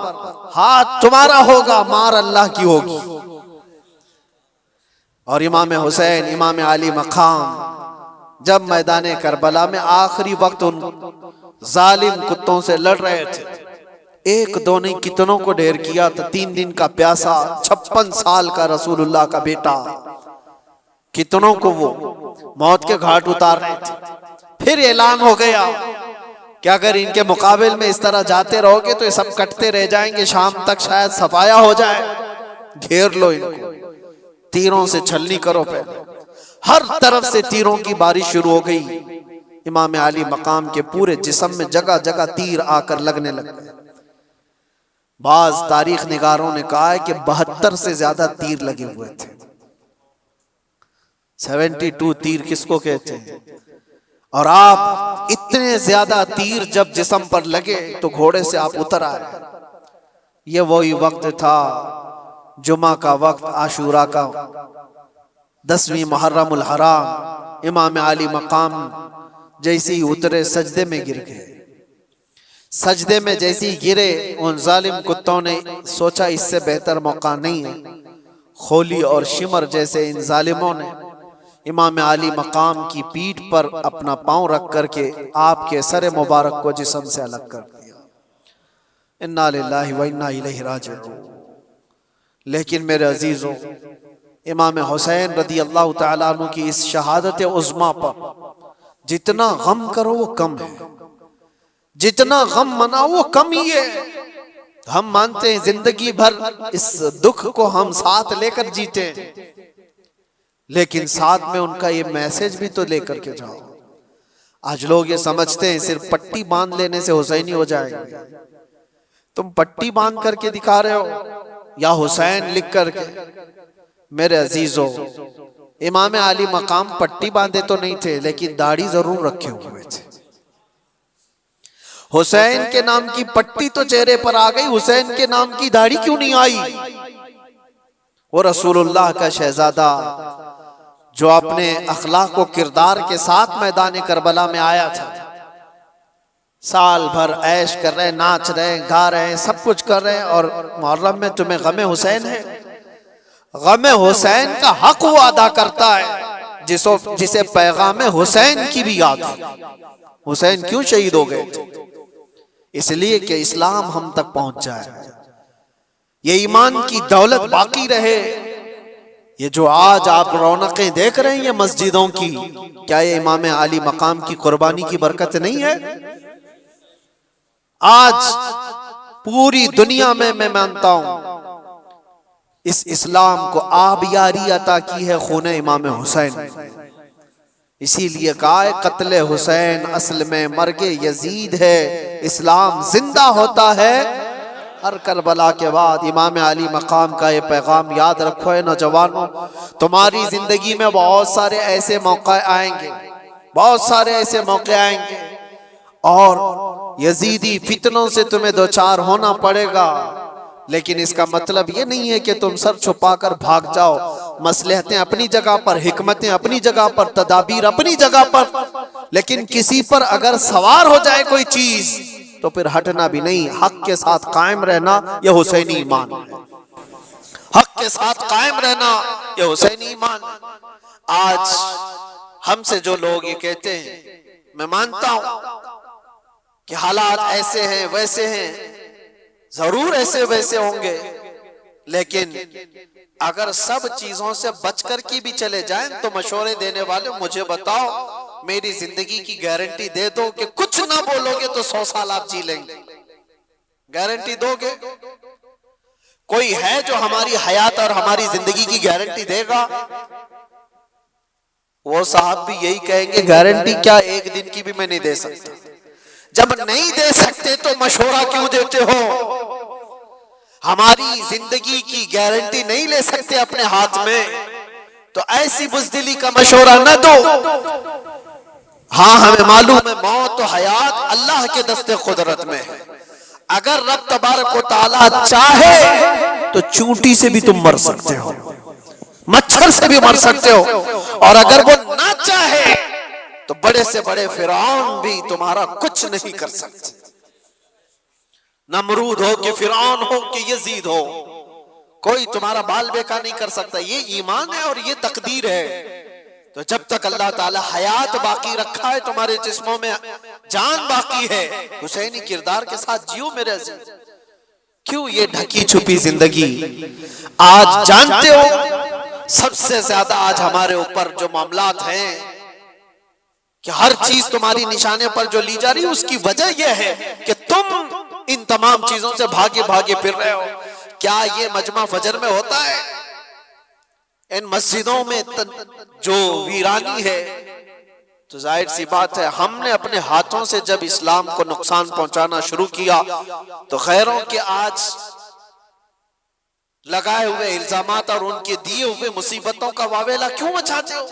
हाथ तुम्हारा होगा, मार अल्लाह की होगी। और इमाम हुसैन, इमाम अली मकाम जब मैदान करबला में आखिरी वक्त उन जालिम कुत्तों से लड़ रहे थे, एक दो नहीं कितनों को ढेर किया था। 3 दिन का प्यासा, 56 साल का रसूलुल्लाह का बेटा, कितनों को वो मौत के घाट उतार रहे थे। फिर ऐलान हो गया कि अगर इनके मुकाबले में इस तरह जाते रहोगे तो ये सब कटते रह जाएंगे, शाम तक शायद सफाया हो जाए, घेर लो इनको, तीरों से छलनी करो। पहले हर तरफ से तीरों की बारिश शुरू हो गई। इमाम अली मकाम के पूरे जिस्म में जगह जगह तीर आकर लगने लग गए। बाज तारीख निगारों ने कहा है कि 72 से ज्यादा तीर लगे हुए थे। 72 तीर किसको कहते हैं? और आप इतने ज्यादा तीर जब जिस्म पर लगे तो घोड़े से आप उतर आए। ये वही वक्त था, जुमा का वक्त, आशूरा का 10वीं मुहर्रमुल हराम। इमाम आली मकाम जैसे ही उतरे सजदे में गिर गए। सजदे में जैसे ही गिरे, उन जालिम कुत्तों ने सोचा इससे बेहतर मौका नहीं है। खोली और शिमर जैसे इन जालिमों ने इमाम आली मकाम की पीठ पर अपना पांव रख करके आपके सर मुबारक को जिस्म से अलग कर दिया। इन्ना लिल्लाहि व इन्ना इलैहि राजिऊन। लेकिन मेरे अजीजों, इमाम हुसैन रदी अल्लाह तआला अन्हु की इस शहादत उज़्मा पर जितना गम करो वो कम है, जितना गम मनाओ वो कम ही है। हम मानते हैं जिंदगी भर इस दुख को हम साथ लेकर जीते हैं, लेकिन साथ में उनका ये मैसेज भी तो लेकर के जाओ। आज लोग ये समझते हैं सिर्फ पट्टी बांध लेने से हुसैनी हो जाएगा। तुम पट्टी बांध करके दिखा रहे हो या हुसैन लिख करके? मेरे अजीजों, इमाम आली मकाम पट्टी बांधे तो नहीं थे, लेकिन दाढ़ी जरूर रखे हुए थे। हुसैन के नाम की पट्टी तो चेहरे पर आ गई, हुसैन के नाम की दाढ़ी क्यों नहीं आई? वो रसूलुल्लाह का शहजादा जो अपने अखलाक व किरदार के साथ मैदान करबला में आया था, साल भर ऐश कर रहे, नाच रहे, गा रहे, सब कुछ कर रहे, और मुहर्रम में तुम्हें गमे हुसैन है। गमे हुसैन का हक वो अदा करता है जिसे पैगाम हुसैन की भी याद है। हुसैन क्यों शहीद हो गए थे? इसलिए कि इस्लाम हम तक पहुंच जाए, ये ईमान की दौलत बाकी रहे। ये जो आज आप रौनकें देख रहे हैं ये मस्जिदों की, क्या ये इमाम आली मकाम की कुर्बानी की बरकत नहीं है? आज पूरी दुनिया में मैं मानता हूं इस इस्लाम को आबियारी अता की है खून इमाम हुसैन। इसीलिए कहा है कत्ले हुसैन असल में मर्गे यजीद है, इस्लाम जिंदा होता है हर करबला के बाद। इमाम आली मकाम का ये पैगाम याद रखो है नौजवानों। तुम्हारी जिंदगी में बहुत सारे ऐसे मौके आएंगे, बहुत सारे ऐसे मौके आएंगे, और यजीदी फितनों से तुम्हें दो चार होना पड़ेगा। लेकिन इसका मतलब ये नहीं है कि तुम सर छुपाकर भाग जाओ। मसलहतें अपनी जगह पर, हिकमतें अपनी जगह पर, तदाबीर अपनी जगह पर, लेकिन किसी पर अगर सवार हो जाए कोई चीज तो फिर हटना भी नहीं, हक के साथ कायम रहना यह हुसैनी ईमान है। हक के साथ कायम रहना यह हुसैनी ईमान। आज हमसे जो लोग ये कहते हैं, मैं मानता हूं कि हालात ऐसे हैं वैसे हैं, जरूर ऐसे वैसे होंगे, लेकिन अगर सब चीजों से बचकर की भी चले जाएं तो मशवरे देने वाले मुझे बताओ, मेरी जिंदगी की गारंटी दे दो कि कुछ ना बोलोगे तो 100 साल आप जी लेंगे। गारंटी दोगे? कोई है जो हमारी हयात और हमारी जिंदगी की गारंटी देगा? वो साहब भी यही कहेंगे गारंटी क्या, एक दिन की भी मैं नहीं दे सकता। जब नहीं दे सकते तो मशवरा क्यों देते हो? हमारी जिंदगी की गारंटी नहीं ले सकते अपने हाथ में तो ऐसी बुज़दिली का मशवरा न दो। हाँ, हमें मालूम है मौत और हयात अल्लाह के दस्ते कुदरत में है। अगर रब तबारक व तआला चाहे तो चूंटी से भी तुम मर सकते हो, मच्छर से भी मर सकते हो, और अगर वो ना चाहे तो बड़े से बड़े फिरौन भी तुम्हारा कुछ नहीं कर सकते। नमरूद हो कि फिरौन हो कि यजीद हो, कोई तुम्हारा बाल बेका नहीं कर सकता। ये ईमान है और ये तकदीर है। तो जब तक अल्लाह ताला हयात बाकी रखा है, तुम्हारे जिस्मों में जान बाकी है, हुसैनी किरदार के साथ जियो मेरे अजीज। क्यों ये ढकी छुपी जिंदगी? आज जानते हो सबसे ज्यादा आज हमारे ऊपर जो मामलात हैं कि हर चीज तुम्हारी निशाने पर जो ली जा रही है, उसकी वजह यह है कि तुम इन तमाम चीजों से भागे भागे फिर रहे हो। क्या ये मजमा फजर में होता है? इन मस्जिदों में जो वीरानी है, तो जाहिर सी बात है हमने अपने हाथों से जब इस्लाम को नुकसान पहुंचाना शुरू किया तो खैरों के आज लगाए हुए इल्जामात और उनके दिए हुए मुसीबतों का वावेला क्यों मचाते हो?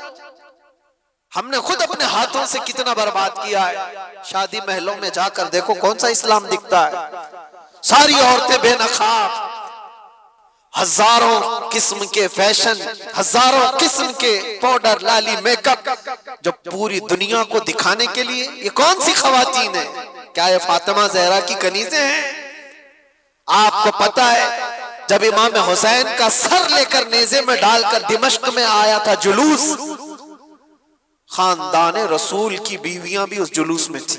हमने खुद अपने हाथों से कितना बर्बाद किया है। शादी महलों में जाकर देखो कौन सा इस्लाम दिखता है। सारी औरतें बेनकाब, हजारों किस्म के फैशन, हजारों किस्म के पाउडर, लाली, मेकअप, जो पूरी दुनिया को दिखाने के लिए। ये कौन सी खवातीन है? क्या ये फातिमा जहरा की कनीज़ें हैं? आपको पता है जब इमाम हुसैन का सर लेकर नेज़े में डालकर दिमश्क में आया था जुलूस, खानदान रसूल की बीवियां भी उस जुलूस में थी।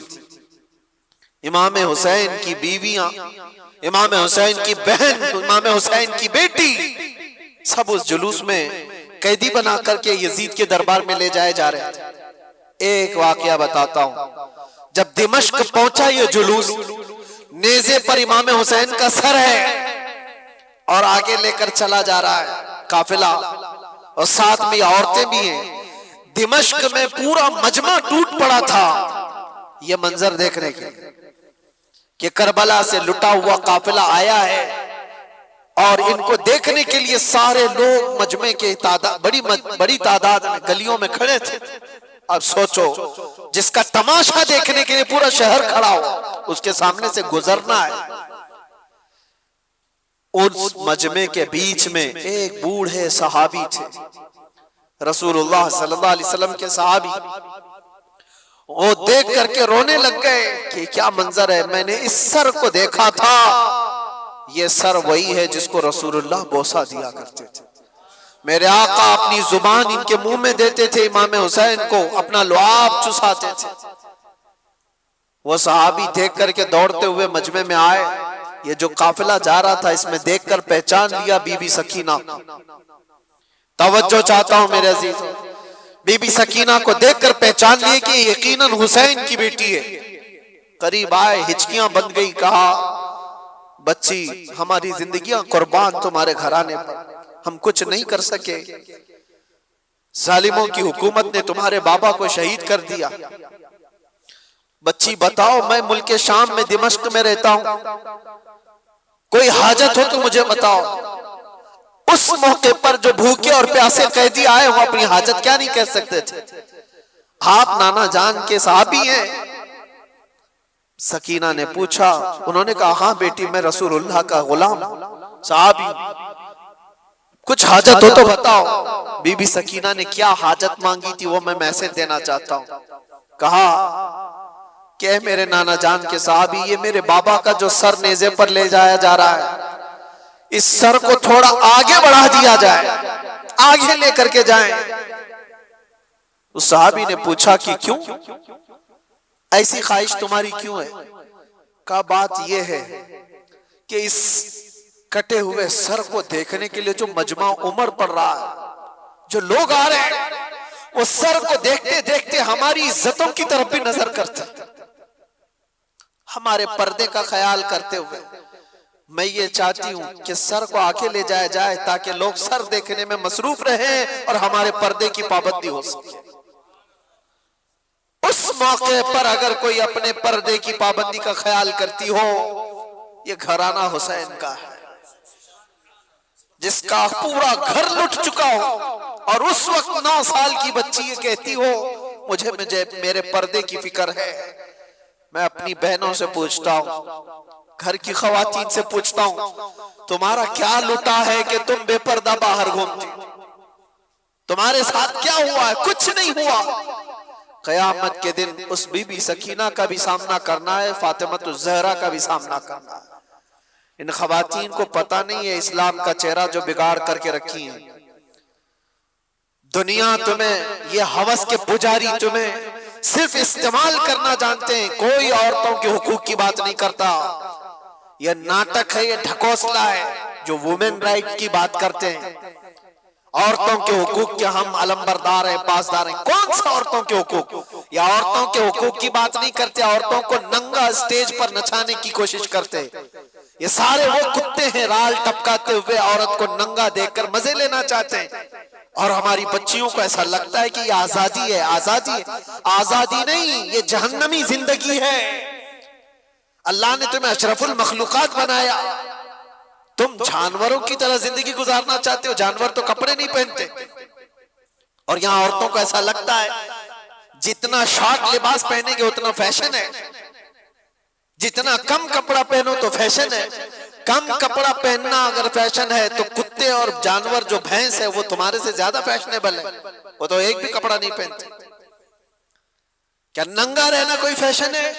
इमाम हुसैन की बीवियां, इमाम हुसैन की बहन, इमाम हुसैन की बेटी, सब उस जुलूस में कैदी बना करके यजीद के दरबार में ले जाए जा रहे थे। एक वाकया बताता हूं, जब दिमश्क पहुंचा ये जुलूस, नेज़े पर इमाम हुसैन का सर है और आगे लेकर चला जा रहा है काफिला, और साथ में औरतें भी हैं। दिमश्क में पूरा मजमा टूट पड़ा था ये मंजर देखने के लिए कि करबला से लुटा हुआ काफिला आया है, और इनको देखने के लिए सारे लोग मजमे के बड़ी तादाद में गलियों में खड़े थे। अब सोचो, जिसका तमाशा देखने के लिए पूरा शहर खड़ा हो, उसके सामने से गुजरना है। उस मजमे के बीच में एक बूढ़े सहाबी थे, रसूलुल्लाह सल्लल्लाहु अलैहि वसल्लम के सहाबी। वो देख करके रोने लग गए कि क्या मंजर है, मैंने इस सर को देखा था, ये सर वही है जिसको रसूलुल्लाह बोसा दिया करते थे। मेरे आका अपनी जुबान इनके मुंह में देते थे, इमाम हुसैन को अपना लुआब चुसाते थे। वो सहाबी देख करके दौड़ते हुए मजमे में आए। ये जो काफिला जा रहा था, इसमें देखकर पहचान लिया बीबी सकीना। तवज्जो चाहता हूं मेरे अजीज, बीबी सकीना को देखकर पहचान लिए कि यकीनन हुसैन की बेटी है। करीब आए, हिचकियां बंद गई, कहा बच्ची, हमारी जिंदगियां कुर्बान तुम्हारे घराने पर, हम कुछ नहीं कर सके। जालिमों की हुकूमत ने तुम्हारे बाबा को शहीद कर दिया। बच्ची बताओ, मैं मुल्के शाम में दिमश्क में रहता हूं, कोई हाजत हो तो मुझे बताओ। उस मौके पर जो भूखे और प्यासे कैदी आए हो, अपनी हाजत क्या नहीं कह सकते थे? आप नाना जान के साहबी हैं? सकीना ने पूछा। उन्होंने कहा, हाँ बेटी, मैं रसूलुल्लाह का गुलाम साहबी, कुछ हाजत हो तो बताओ। बीबी सकीना ने क्या हाजत मांगी थी वो मैं मैसेज देना चाहता हूं। कहा कि मेरे नाना जान के साहबी, ये मेरे बाबा का जो सर नेज़े पर ले जाया जा रहा है, इस सर को थोड़ा आगे बढ़ा दिया जाए, आगे लेकर के जाएं। उस साहबी ने पूछा कि क्यों, ऐसी ख्वाहिश तुम्हारी क्यों है? का बात यह है कि इस कटे हुए सर को देखने के लिए जो मजमा उमर पड़ रहा है, जो लोग आ रहे हैं, वो सर को देखते देखते हमारी इज्जतों की तरफ भी नजर करते, हमारे पर्दे का ख्याल करते हुए मैं ये चाहती हूं कि सर को आके ले जाया जाए ताकि लोग सर देखने में मसरूफ रहें और हमारे पर्दे की पाबंदी हो सके। उस मौके पर अगर कोई अपने पर्दे की पाबंदी का ख्याल करती हो, ये घराना हुसैन का है, जिसका पूरा घर लुट चुका हो, और उस वक्त 9 साल की बच्ची ये कहती हो मुझे मेरे पर्दे की फिक्र है। मैं अपनी बहनों से पूछता हूं, घर की खवातीन से पूछता हूं, तुम्हारा क्या लुटा है कि तुम बेपर्दा बाहर घूमती? तुम्हारे साथ क्या हुआ है? कुछ नहीं हुआ। कयामत के दिन उस बीबी सकीना का भी सामना करना है, फातिमा ज़हरा का भी सामना करना है। इन खवातीन को पता नहीं है इस्लाम का चेहरा जो बिगाड़ करके रखी है। दुनिया तुम्हें, ये हवस के पुजारी तुम्हें सिर्फ इस्तेमाल करना जानते हैं, कोई औरतों के हुकूक की बात नहीं करता। यह नाटक है, यह ढकोसला है जो वुमेन राइट की बात करते हैं। औरतों के हुकूक के हम अलंबरदार हैं, पासदार हैं। कौन सा औरतों के हुकूक? या औरतों के हुकूक की बात नहीं करते, औरतों को नंगा स्टेज पर नचाने की कोशिश करते। ये सारे वो कुत्ते हैं राल टपकाते हुए औरत को नंगा देखकर मजे लेना चाहते हैं, और हमारी बच्चियों को ऐसा लगता है कि ये आजादी है। आजादी नहीं, ये जहन्नमी जिंदगी है। अल्लाह ने तुम्हें अशरफुल मखलूकात बनाया, तुम जानवरों की तरह जिंदगी गुजारना चाहते हो। जानवर तो कपड़े नहीं पहनते, और यहां औरतों को ऐसा लगता है जितना शॉर्ट लिबास पहनेंगे उतना फैशन है, जितना कम कपड़ा पहनो तो फैशन है। कम कपड़ा पहनना अगर फैशन है तो कुत्ते और जानवर जो भैंस है वो तुम्हारे से ज्यादा फैशनेबल है, वो तो एक भी कपड़ा नहीं पहनते। क्या नंगा रहना कोई फैशन है?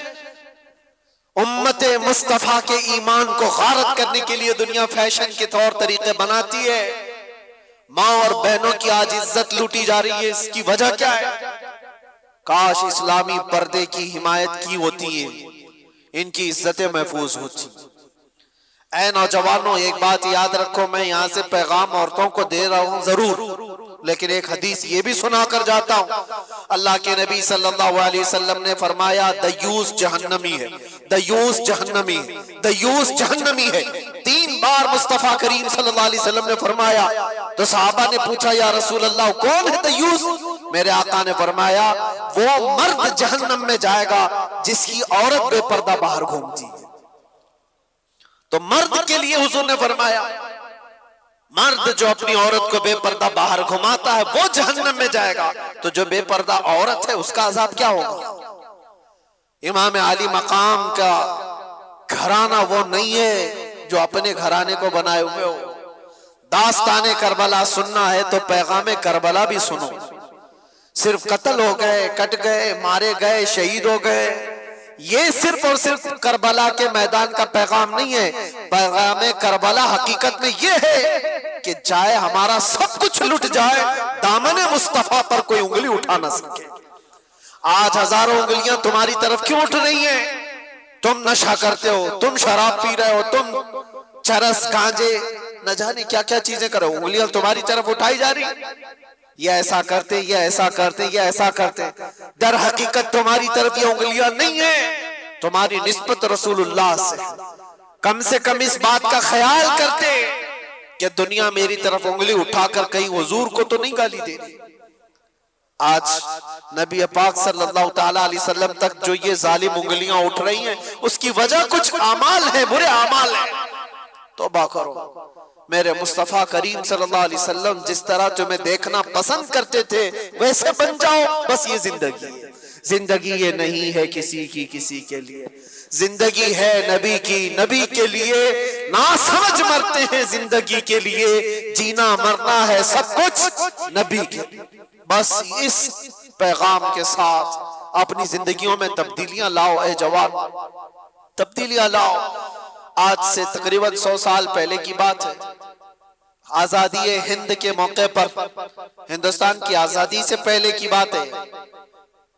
उम्मते मुस्तफा के ईमान को गारत करने के लिए दुनिया फैशन के तौर तरीके बनाती है। माँ और बहनों की आज इज्जत लूटी जा रही है, इसकी वजह क्या है? काश इस्लामी पर्दे की हिमायत की होती है, इनकी इज्जतें महफूज होती। ऐ नौजवानों, एक बात याद रखो, मैं यहां से पैगाम औरतों को दे रहा हूं जरूर, लेकिन एक हदीस ये भी सुना कर जाता हूं। अल्लाह के नबी सल्लल्लाहु अलैहि वसल्लम ने फरमाया, दयूस जहन्नमी है, दयूस जहन्नमी है, दयूस जहन्नमी है। 3 बार मुस्तफा करीम सल्लल्लाहु अलैहि वसल्लम ने फरमाया। तो सहाबा ने पूछा, या रसूल अल्लाह कौन है दयूस? मेरे आका ने फरमाया, वो मर्द जहन्नम में जाएगा जिसकी औरत बेपर्दा बाहर घूमती है। तो मर्द के लिए हुजूर ने फरमाया, मर्द जो अपनी औरत को बेपर्दा बाहर घुमाता है वो जहन्नम में जाएगा। तो जो बेपर्दा औरत है उसका अजाब क्या होगा? इमाम आली मकाम का घराना वो नहीं है जो अपने घराने को बनाए हुए हो। दास्ताने करबला सुनना है तो पैगामे करबला भी सुनो। सिर्फ कत्ल हो गए, कट गए, मारे गए, शहीद हो गए, ये सिर्फ और सिर्फ करबला के मैदान का पैगाम नहीं है। पैगाम करबला हकीकत में ये है कि चाहे हमारा सब कुछ लुट जाए, दामने मुस्तफा पर कोई उंगली उठा ना सके। आज हजारों उंगलियां तुम्हारी तरफ क्यों उठ रही हैं? तुम नशा करते हो, तुम शराब पी रहे हो, तुम चरस गांजे न जाने क्या क्या चीजें करो, उंगलियां तुम्हारी तरफ उठाई जा रही। ये ऐसा करते, ये ऐसा करते, ये ऐसा करते, दर हकीकत तुम्हारी तरफ ये उंगलियां नहीं है, तुम्हारी निस्बत रसूलुल्लाह से कम इस बात का ख्याल करते कि दुनिया मेरी तरफ उंगली उठाकर कहीं हुजूर को तो नहीं गाली दे रही। आज नबी पाक सल्लल्लाहु ताला अलैहि वसल्लम तक जो ये जालिम उंगलियां उठ रही हैं, उसकी वजह कुछ अमाल है, बुरे अमाल है। तौबा करो। मेरे मुस्तफा करीम सल्लल्लाहु अलैहि वसल्लम जिस तरह तुम्हें देखना पसंद करते थे वैसे बन जाओ। बस ये जिंदगी है। जिंदगी ये नहीं है किसी की किसी के लिए, जिंदगी है नबी की नबी के लिए। ना समझ मरते हैं जिंदगी के लिए, जीना मरना है सब कुछ नबी के लिए। बस इस पैगाम के साथ अपनी जिंदगियों में तब्दीलियां लाओ। ए जवान, तब्दीलियां लाओ। आज से तकरीबन 100 साल पहले की बात है। आजादी हिंद के मौके पर, हिंदुस्तान की आजादी से पहले की बात है।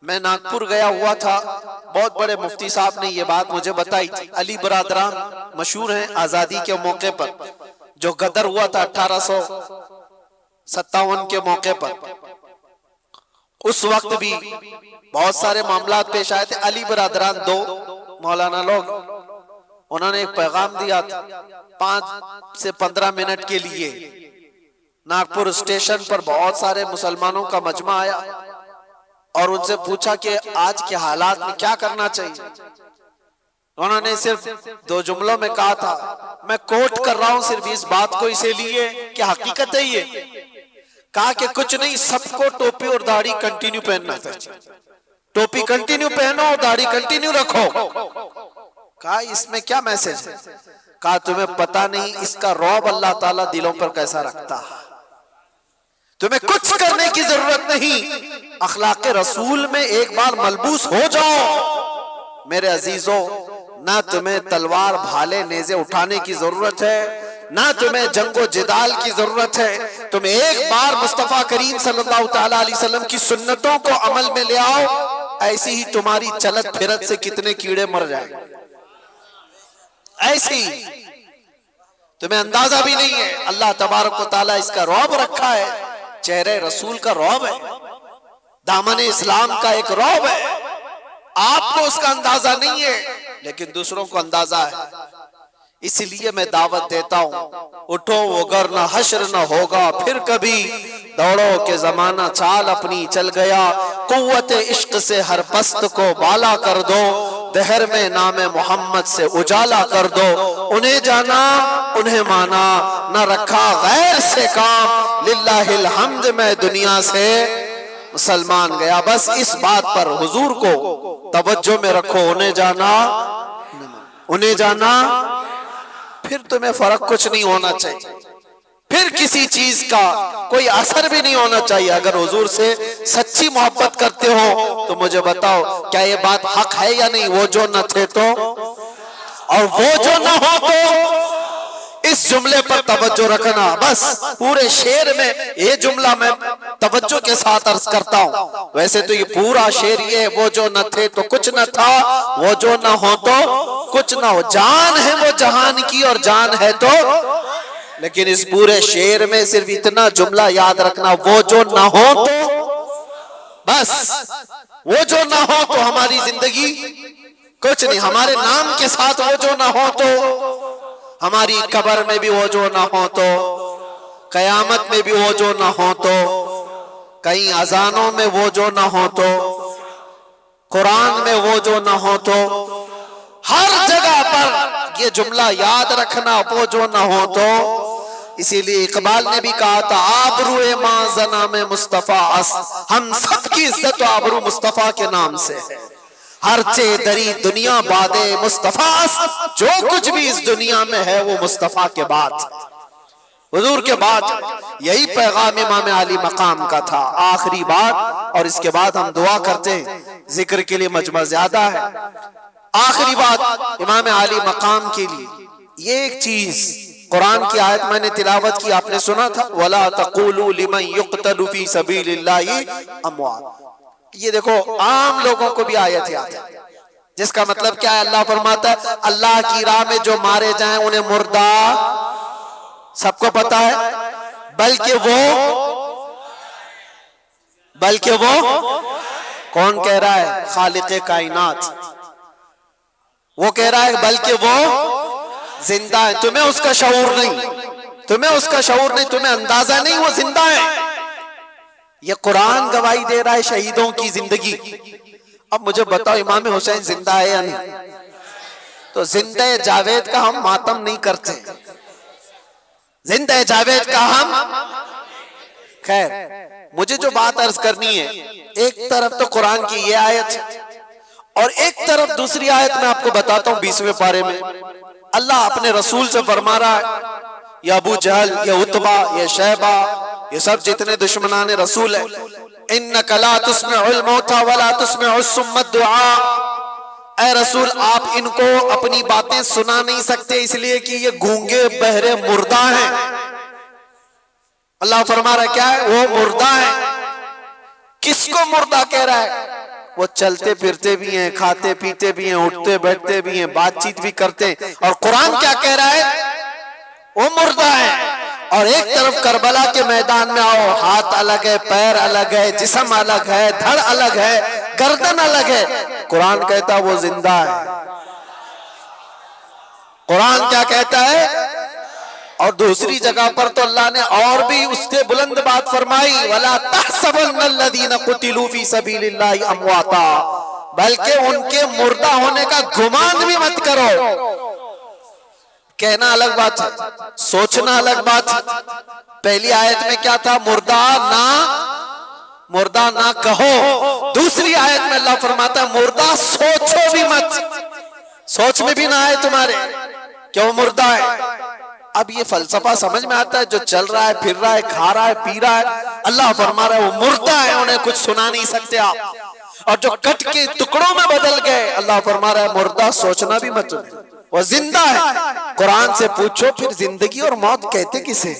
मैं नागपुर गया हुआ था, बहुत बड़े मुफ्ती साहब ने ये बात मुझे बताई थी। अली बरादरान मशहूर हैं आजादी के मौके पर, जो गदर हुआ था 1857 के मौके पर। उस वक्त भी बहुत सारे मामला पेश आए थे। अली बरादरान 2 मौलाना लोग, उन्होंने एक पैगाम दिया था 5 से 15 मिनट के लिए। नागपुर स्टेशन पर बहुत सारे मुसलमानों का मजमा आया और उनसे पूछा कि आज के हालात में क्या करना चाहिए। उन्होंने सिर्फ 2 जुमलों में कहा था, मैं कोट कर रहा हूं सिर्फ इस बात को इसीलिए कि हकीकत है ये। कहा कि कुछ नहीं, सबको टोपी और दाढ़ी कंटिन्यू पहनना चाहिए। टोपी कंटिन्यू पहनो और दाढ़ी कंटिन्यू रखो। कहा इसमें क्या मैसेज है? कहा तुम्हें पता नहीं इसका रौब अल्लाह ताला दिलों पर कैसा रखता है। तुम्हें कुछ करने की जरूरत नहीं, अखलाके रसूल में एक बार मलबूस हो जाओ। मेरे अजीजों, ना तुम्हें तलवार भाले नेज़े उठाने की जरूरत है, ना तुम्हें जंगो जिदाल की जरूरत है। तुम एक बार मुस्तफा करीम सल्लल्लाहु ताला अलैहि वसल्लम की सुन्नतों को अमल में ले आओ, ऐसी ही तुम्हारी चलत फिरत से कितने कीड़े मर जाएंगे। ऐसी तुम्हें अंदाजा भी नहीं है। अल्लाह तबारक व तआला इसका रौब रखा है, चेहरे रसूल का रौब है, दामन इस्लाम का एक रौब है। आपको उसका अंदाजा नहीं है, लेकिन दूसरों को अंदाजा है। इसलिए मैं दावत देता हूं, उठो वगर न हश्र न होगा फिर कभी, दौड़ो के जमाना चाल अपनी चल गया, कुव्वत इश्क से हर पस्त को बाला कर दो, दहर में नामे मोहम्मद से उजाला कर दो। उन्हें जाना उन्हें माना, न रखा गैर से काम, लिल्लाहिल हम्द मैं दुनिया से मुसलमान गया। बस इस बात पर हुजूर को तवज्जो में रखो, उन्हें जाना, उन्हें जाना, फिर तुम्हें फर्क कुछ नहीं होना चाहिए, फिर किसी चीज का कोई असर भी नहीं होना चाहिए। अगर हुजूर से सच्ची मोहब्बत करते हो तो मुझे बताओ, क्या ये बात हक है या नहीं? वो जो न थे तो, और वो जो न हो तो, इस जुमले पर तवज्जो रखना। बस पूरे शेर में ये जुमला मैं तवज्जो के साथ अर्ज करता हूं। वैसे तो ये पूरा शेर ये, वो जो न थे तो कुछ न था, वो जो न हो तो कुछ न हो। जान है वो जहान की और जान है तो, लेकिन इस पूरे शेर में सिर्फ इतना जुमला याद रखना, वो जो ना हो तो, बस वो जो ना हो तो हमारी जिंदगी कुछ नहीं। हमारे नाम के साथ वो जो ना हो तो, हमारी कब्र में भी वो जो ना हो तो, कयामत में भी वो जो ना हो तो, कहीं अजानों में वो जो ना हो तो, कुरान में वो जो ना हो तो, हर जगह पर ये जुमला याद रखना, वो जो ना हो तो। इसीलिए इकबाल ने भी कहा था, आबरूए मां जना में मुस्तफा अस, हम सब की इज्जत तो आबरू मुस्तफा के नाम से है। हर चे दरी दुनिया बादे मुस्तफा अस, जो कुछ भी इस दुनिया में है वो मुस्तफा के बाद, हुजूर के बाद। यही पैगाम इमाम आली मकाम का था। आखिरी बात, और इसके बाद हम दुआ करते हैं, जिक्र के लिए मजमा ज्यादा है। आखिरी बात इमाम आली मकाम के लिए ये एक चीज, कुरान की आयत मैंने तिलावत की, आपने सुना था, वला तक़ूलू लिमन युक़तलु फ़ी सबीलिल्लाहि अमवात। ये देखो आम लोगों को भी आयत याद है, जिसका मतलब क्या है? अल्लाह फरमाता है अल्लाह की राह में जो मारे जाएं उन्हें मुर्दा, सबको पता है, बल्कि वो कौन कह रहा है? खालिक़े कायनात, वो कह रहा है बल्कि वो जिंदा है। तुम्हें उसका शऊर नहीं, तुम्हें उसका शऊर नहीं, तुम्हें अंदाजा नहीं, वो जिंदा है। ये कुरान गवाही दे रहा है शहीदों की जिंदगी। अब मुझे बताओ, इमाम हुसैन जिंदा है या नहीं? तो जिंदा जावेद का हम मातम नहीं करते, जिंदा जावेद का हम। खैर, मुझे जो बात अर्ज करनी है, एक तरफ तो कुरान की ये आयत और एक तरफ दूसरी आयत मैं आपको बताता हूं 20वें पारे में अल्लाह अपने रसूल से फरमा रहा है, या अबू जहल, या उतबा, या शैबा, ये सब जितने दुश्मनाने रसूल है, इन्नका ला तुस्मिउल मौता वला तुस्मिउस सुम्मा दुआ। ऐ रसूल, आप इनको अपनी बातें सुना नहीं सकते, इसलिए कि ये गूंगे बहरे मुर्दा हैं। अल्लाह फरमा रहा है क्या है? वो मुर्दा है। किसको मुर्दा कह रहा है? वो चलते फिरते भी हैं, खाते पीते भी हैं, उठते बैठते भी हैं, बातचीत भी करते हैं। और कुरान क्या कह रहा है? वो मुर्दा है। और एक तरफ करबला के मैदान में आओ, हाथ अलग है, पैर अलग है, जिस्म अलग है, धड़ अलग है, गर्दन अलग है। कुरान कहता है वो जिंदा है। कुरान क्या कहता है? और दूसरी जगह पर तो अल्लाह ने और भी उससे बुलंद बात फरमाई, वला तहसबन्नल्लज़ीना कुतिलू फी सबीलिल्लाहि अमवाता, बल्कि उनके मुर्दा होने का गुमान भी मत करो। कहना अलग बात है, सोचना अलग बात है। पहली आयत में क्या था? मुर्दा ना कहो। दूसरी आयत में अल्लाह फरमाता है मुर्दा सोचो भी मत, सोच में भी ना आए तुम्हारे क्यों मुर्दा है। अब ये फलसफा समझ में आता है? जो चल रहा है, फिर रहा है, खा रहा है, पी रहा है, अल्लाह फरमा रहा है वो मुर्दा है, उन्हें कुछ सुना नहीं सकते आप। और जो कट के टुकड़ों में बदल गए, अल्लाह फरमा रहा है मुर्दा सोचना भी मत, वो जिंदा है। कुरान से पूछो फिर जिंदगी और मौत कहते किसे?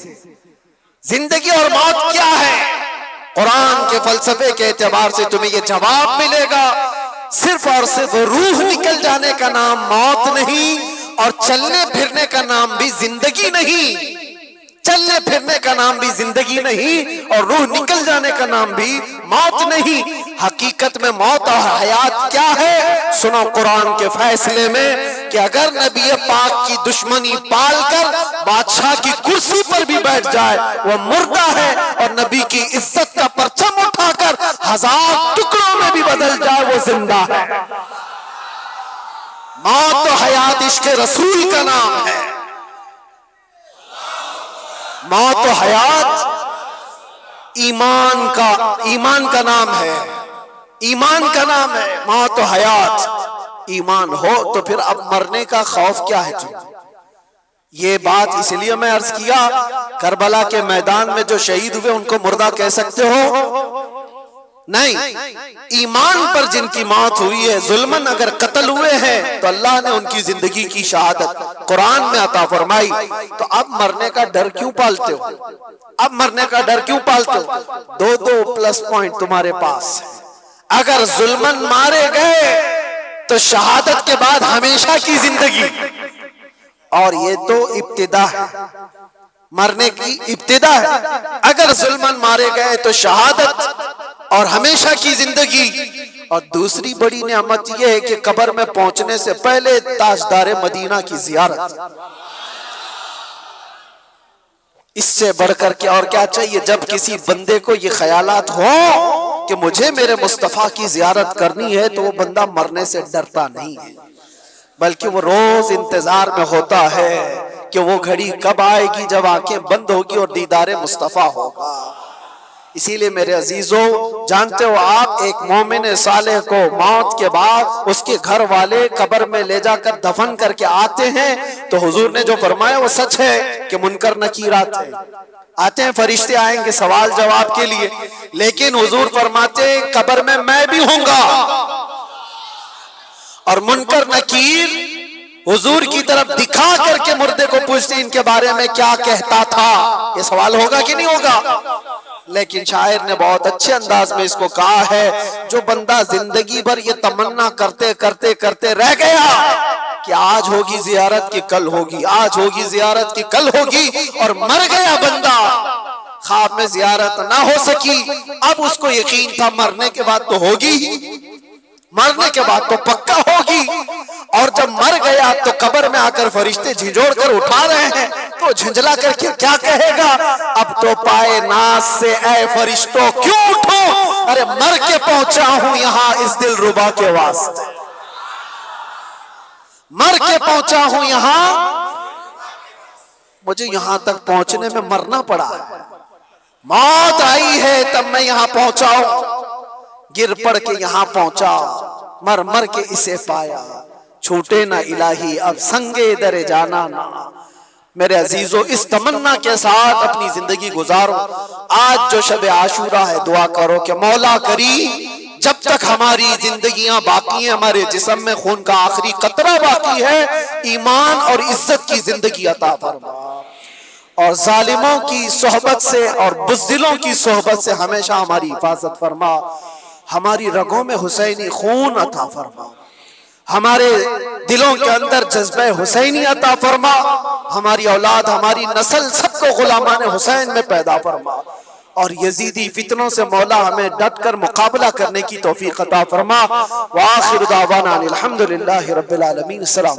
जिंदगी और मौत क्या है? कुरान के फलसफे के एतबार से तुम्हें ये जवाब मिलेगा, सिर्फ और सिर्फ रूह निकल जाने का नाम मौत नहीं, और चलने फिरने का नाम भी जिंदगी नहीं। चलने फिरने का नाम भी जिंदगी नहीं, और रूह निकल जाने का नाम भी मौत नहीं। हकीकत में मौत और हयात क्या है? सुनो कुरान के फैसले में कि अगर नबी पाक की दुश्मनी पालकर बादशाह की कुर्सी पर भी बैठ जाए वो मुर्दा है, और नबी की इज्जत का परचम उठाकर 1000 टुकड़ों में भी बदल जाए वो जिंदा है। मौत और हयात इश्क रसूल का नाम है। मौत और हयात ईमान का नाम है, ईमान का नाम है। मौत तो हयात ईमान हो तो फिर अब मरने का खौफ क्या है तुम? ये बात इसलिए मैं अर्ज किया, करबला के मैदान में जो शहीद हुए उनको मुर्दा कह सकते हो? नहीं, ईमान पर जिनकी मौत हुई है, जुल्मन अगर कत्ल हुए हैं तो अल्लाह ने उनकी जिंदगी की शहादत कुरान में अता फरमाई। तो अब मरने का डर क्यों पालते हो? अब मरने का डर क्यों पालते हो? दो प्लस पॉइंट तुम्हारे पास है। अगर जुल्मन मारे गए तो शहादत के बाद हमेशा की जिंदगी, और ये तो इब्तिदा है, मरने की इब्तिदा है। अगर जुल्मन मारे गए तो शहादत और हमेशा की जिंदगी। और दूसरी बड़ी नेमत यह है कि कब्र में पहुंचने से पहले ताजदारे मदीना की जियारत। इससे बढ़कर के और क्या चाहिए? जब किसी बंदे को ये ख्यालात हो कि मुझे मेरे मुस्तफा की जियारत करनी है, तो वो बंदा मरने से डरता नहीं है, बल्कि वो रोज इंतजार में होता है कि वो घड़ी कब आएगी जब आंखें बंद होगी और दीदारे मुस्तफा होगा। इसीलिए मेरे अजीजों, जानते हो आप, एक मोमिन सालेह को मौत के बाद उसके घर वाले कब्र में ले जाकर दफन करके आते हैं तो हुजूर ने जो फरमाया वो सच है कि मुनकर नकीर आते हैं, फरिश्ते आएंगे सवाल जवाब के लिए, लेकिन हुजूर फरमाते कब्र में मैं भी हूंगा और मुनकर नकीर हुजूर की तरफ दिखा करके मुर्दे को पूछते इनके बारे में क्या कहता था। ये सवाल होगा कि नहीं होगा? लेकिन शायर ने बहुत अच्छे अंदाज में इसको कहा है, जो बंदा जिंदगी भर ये तमन्ना करते करते करते रह गया कि आज होगी जियारत की कल होगी, आज होगी जियारत की कल होगी, और मर गया बंदा, ख्वाब में जियारत ना हो सकी, अब उसको यकीन था मरने के बाद तो होगी, मरने के बाद तो पक्का होगी। और जब मर गया तो कब्र में आकर फरिश्ते झिझोड़ कर उठा रहे हैं तो झंझला करके क्या कहेगा? अब तो पाए नाज से ऐ फरिश्तों क्यों उठो, अरे मर के पहुंचा हूं यहां इस दिल रुबा के वास्ते, मर के पहुंचा हूं यहां, मुझे यहां तक पहुंचने में मरना पड़ा है, मौत आई है तब मैं यहां पहुंचा हूं, गिर पड़ के यहां पहुंचा, मर मर के इसे पाया, छूटे ना इलाही अब संगे दरे जाना ना। मेरे अजीजों, इस तमन्ना के साथ अपनी जिंदगी गुजारो। आज जो शब आशूरा है, दुआ करो कि मौला करी जब तक हमारी जिंदगियां बाकी हैं, हमारे जिस्म में खून का आखिरी कतरा बाकी है, ईमान और इज्जत की जिंदगी अता फरमा, और जालिमों की सोहबत से और बुज़दिलों की सोहबत से हमेशा हमारी हिफाजत फरमा, हमारी रगों में हुसैनी खून अता फरमा, हमारे दिलों के अंदर जज्बे हुसैनी अता फरमा, हमारी औलाद हमारी नस्ल सबको गुलामान हुसैन में पैदा फरमा, और यजीदी फितनों से मौला हमें डट कर मुकाबला करने की तौफीक अता फरमा। व आखिर दावाना अनिल हम्दुलिल्लाहि रब्बिल आलमीन। अस्सलाम।